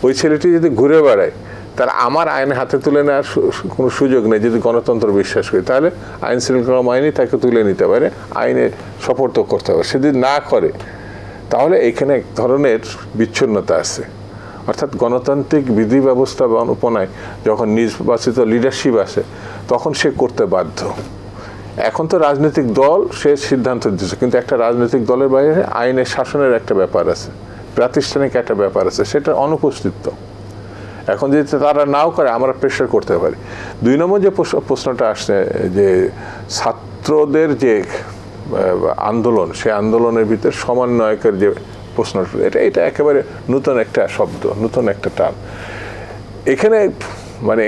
ওই ছেলেটি যদি ঘুরে বেড়ায়, তার আমার আইন হাতে তুলে নেওয়ার কোনো সুযোগ নেই। যদি গণতন্ত্র বিশ্বাস করি, তাহলে আইন শৃঙ্খলা বাহিনী তাকে তুলে নিতে পারে, আইনে সপর্দ করতে হবে। সে যদি না করে, তাহলে এখানে এক ধরনের বিচ্ছিন্নতা আছে। অর্থাৎ গণতান্ত্রিক বিধি ব্যবস্থা উপনায় যখন নির্বাচিত লিডারশিপ আসে, তখন সে করতে বাধ্য। এখন তো রাজনৈতিক দল সে সিদ্ধান্ত দিচ্ছে, কিন্তু একটা রাজনৈতিক দলের বাইরে আইনের শাসনের একটা ব্যাপার আছে, প্রাতিষ্ঠানিক একটা ব্যাপার আছে, সেটা অনুপস্থিত। এখন যদি তারা নাও করে, আমরা প্রেশার করতে পারি। 2 নম্বর যে প্রশ্নটা আসছে, যে ছাত্রদের যে আন্দোলন, সেই আন্দোলনের ভিতরে সমন্বয়কের যে প্রশ্নটা, এটা একেবারে নতুন একটা শব্দ, নতুন একটা টার্ম। এখানে মানে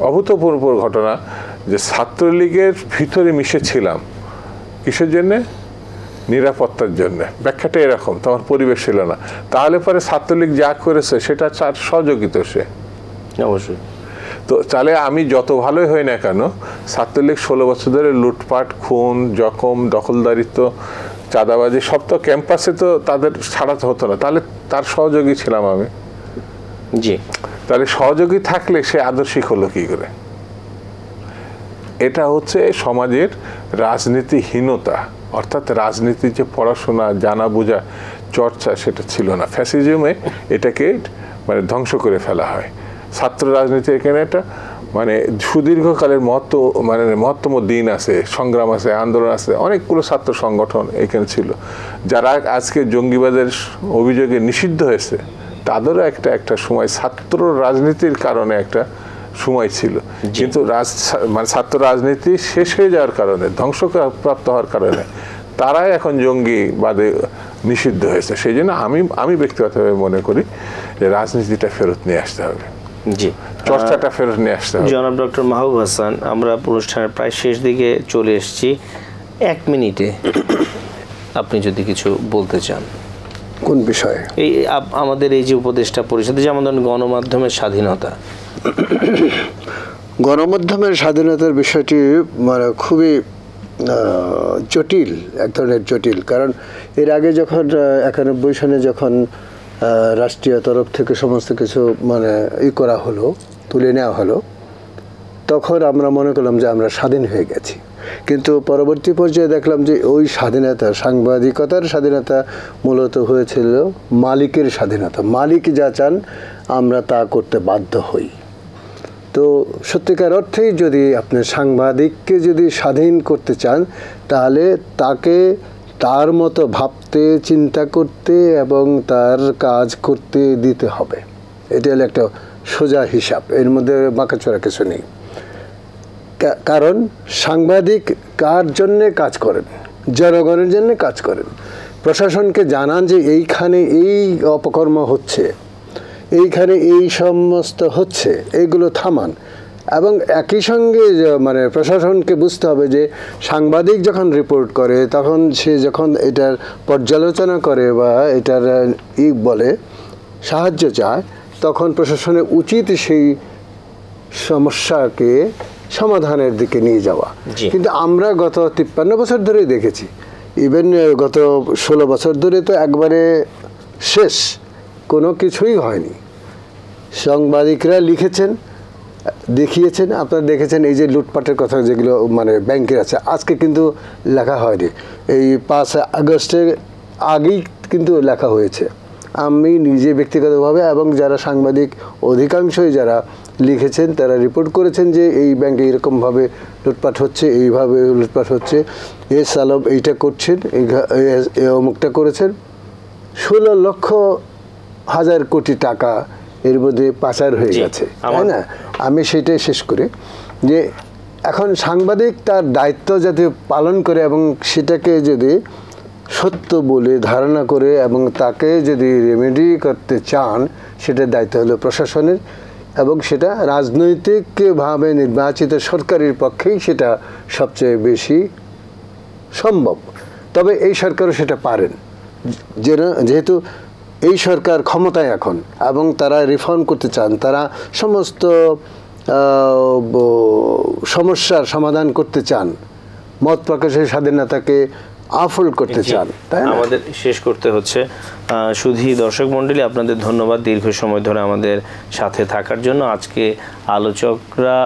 অভূতপূর্ব ঘটনা যে ছাত্রলীগের ভিতরে মিশেছিলাম, কিসের জন্যে? নিরাপত্তার জন্য। ব্যাখ্যাটা এরকম, তখন পরিবেশ ছিল না। তাহলে পরে ছাত্রলীগ যা করেছে সেটা তার সহযোগিত সে, অবশ্যই। তো তাহলে আমি যত ভালোই হই না কেন, ছাত্রলীগ 16 বছর ধরে লুটপাট, খুন, জখম, দখলদারিত্ব, চাঁদাবাজি সব তো ক্যাম্পাসে তো তাদের ছাড়াতে হতো না, তাহলে তার সহযোগী ছিলাম আমি। জি। তাহলে সহযোগী থাকলে সে আদর্শিক হলো কি করে? এটা হচ্ছে সমাজের রাজনীতিহীনতা। অর্থাৎ রাজনীতির যে পড়াশোনা, জানা বোঝা, চর্চা, সেটা ছিল না। ফ্যাসিজমে এটাকে মানে ধ্বংস করে ফেলা হয়। ছাত্র রাজনীতি এখানে একটা মানে সুদীর্ঘকালের মহত্তম দিন আছে, সংগ্রাম আছে, আন্দোলন আছে, অনেকগুলো ছাত্র সংগঠন এখানে ছিল, যারা আজকে জঙ্গিবাদের অভিযোগে নিষিদ্ধ হয়েছে, তাদেরও একটা সময় ছাত্র রাজনীতির কারণে একটা সময় ছিল। কিন্তু মানে ছাত্র রাজনীতি শেষ হয়ে যাওয়ার কারণে, ধ্বংসপ্রাপ্ত হওয়ার কারণে তারাই এখন জঙ্গিবাদে নিষিদ্ধ হয়েছে। সেই জন্য আমি ব্যক্তিগতভাবে মনে করি যে রাজনীতিটা ফেরত নিয়ে আসতে হবে, জি, চর্চাটা ফেরত নিয়ে আসতে হবে। জনাব ডক্টর মাহবুব হাসান, আমরা অনুষ্ঠানের প্রায় শেষ দিকে চলে এসেছি। 1 মিনিটে আপনি যদি কিছু বলতে চান। কোন বিষয়ে? এই আমাদের এই যে উপদেষ্টা পরিষদে, যেমন ধরুন গণমাধ্যমের স্বাধীনতা। গণমাধ্যমের স্বাধীনতার বিষয়টি মানে খুবই জটিল, এক ধরনের জটিল। কারণ এর আগে যখন 91 সনে যখন রাষ্ট্রীয় তরফ থেকে সমস্ত কিছু মানে করা হলো, তুলে নেওয়া হলো, তখন আমরা মনে করলাম যে আমরা স্বাধীন হয়ে গেছি। কিন্তু পরবর্তী পর্যায়ে দেখলাম যে ওই স্বাধীনতা, সাংবাদিকতার স্বাধীনতা মূলত হয়েছিল মালিকের স্বাধীনতা। মালিক যা চান আমরা তা করতে বাধ্য হই। তো সত্যিকার অর্থেই যদি আপনি সাংবাদিককে যদি স্বাধীন করতে চান, তাহলে তাকে তার মতো ভাবতে, চিন্তা করতে এবং তার কাজ করতে দিতে হবে। এটা হলো একটা সোজা হিসাব, এর মধ্যে বাঁকাচোরা কিছু নেই। কারণ সাংবাদিক কার জন্যে কাজ করেন? জনগণের জন্য কাজ করেন। প্রশাসনকে জানান যে এইখানে এই অপকর্ম হচ্ছে, এইখানে এই সমস্ত হচ্ছে, এইগুলো থামান। এবং একই সঙ্গে মানে প্রশাসনকে বুঝতে হবে যে সাংবাদিক যখন রিপোর্ট করে, তখন সে যখন এটার পর্যালোচনা করে বা এটার বলে সাহায্য চায়, তখন প্রশাসনের উচিত সেই সমস্যাকে সমাধানের দিকে নিয়ে যাওয়া। কিন্তু আমরা গত 53 বছর ধরেই দেখেছি, ইভেন গত 16 বছর ধরে তো একবারে শেষ, কোনো কিছুই হয়নি। সাংবাদিকরা লিখেছেন, দেখিয়েছেন, আপনারা দেখেছেন এই যে লুটপাটের কথা যেগুলো মানে ব্যাংকের আছে, আজকে কিন্তু লেখা হয়নি, এই 5 আগস্টের আগেই কিন্তু লেখা হয়েছে। আমি নিজে ব্যক্তিগতভাবে এবং যারা সাংবাদিক অধিকাংশই যারা লিখেছেন তারা রিপোর্ট করেছেন যে এই ব্যাংকে এরকমভাবে লুটপাট হচ্ছে, এইভাবে লুটপাট হচ্ছে, এস আলম এইটা করছেন, অমুকটা করেছেন। 16 লক্ষ হাজার কোটি টাকা এর মধ্যে পাচার হয়ে গেছে, তাই না? আমি সেটাই শেষ করে যে এখন সাংবাদিক তার দায়িত্ব যাতে পালন করে এবং সেটাকে যদি সত্য বলে ধারণা করে এবং তাকে যদি রেমেডি করতে চান, সেটার দায়িত্ব হলো প্রশাসনের, এবং সেটা রাজনৈতিকভাবে নির্বাচিত সরকারের পক্ষেই সেটা সবচেয়ে বেশি সম্ভব। তবে এই সরকারও সেটা পারেন, যেহেতু এই সরকার ক্ষমতায় এখন এবং তারা রিফর্ম করতে চান, তারা সমস্ত সমস্যার সমাধান করতে চান, মত প্রকাশের স্বাধীনতাকে আফল করতে চান, তাই না? আমাদের শেষ করতে হচ্ছে। শুধুই দর্শক মণ্ডলী, আপনাদের ধন্যবাদ দীর্ঘ সময় ধরে আমাদের সাথে থাকার জন্য। আজকে আলোচকরা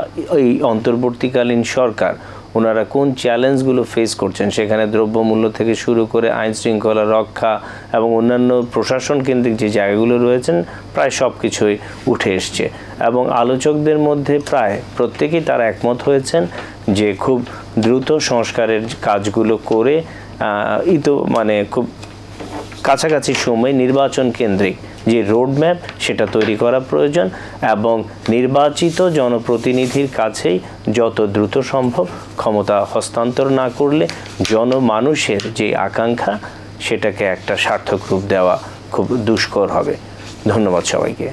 এই অন্তর্বর্তীকালীন সরকার ওনারা কোন চ্যালেঞ্জগুলো ফেস করছেন, সেখানে দ্রব্যমূল্য থেকে শুরু করে আইন শৃঙ্খলা রক্ষা এবং অন্যান্য প্রশাসন কেন্দ্রিক যে জায়গাগুলো রয়েছেন, প্রায় সব কিছুই উঠে এসছে। এবং আলোচকদের মধ্যে প্রায় প্রত্যেকেই তারা একমত হয়েছেন যে খুব দ্রুত সংস্কারের কাজগুলো করে মানে খুব কাছাকাছি সময়ে নির্বাচন কেন্দ্রিক যে রোডম্যাপ সেটা তৈরি করা প্রয়োজন, এবং নির্বাচিত জনপ্রতিনিধির কাছেই যত দ্রুত সম্ভব ক্ষমতা হস্তান্তর না করলে জনমানুষের যে আকাঙ্ক্ষা সেটাকে একটা সার্থক রূপ দেওয়া খুব দুষ্কর হবে। ধন্যবাদ সবাইকে।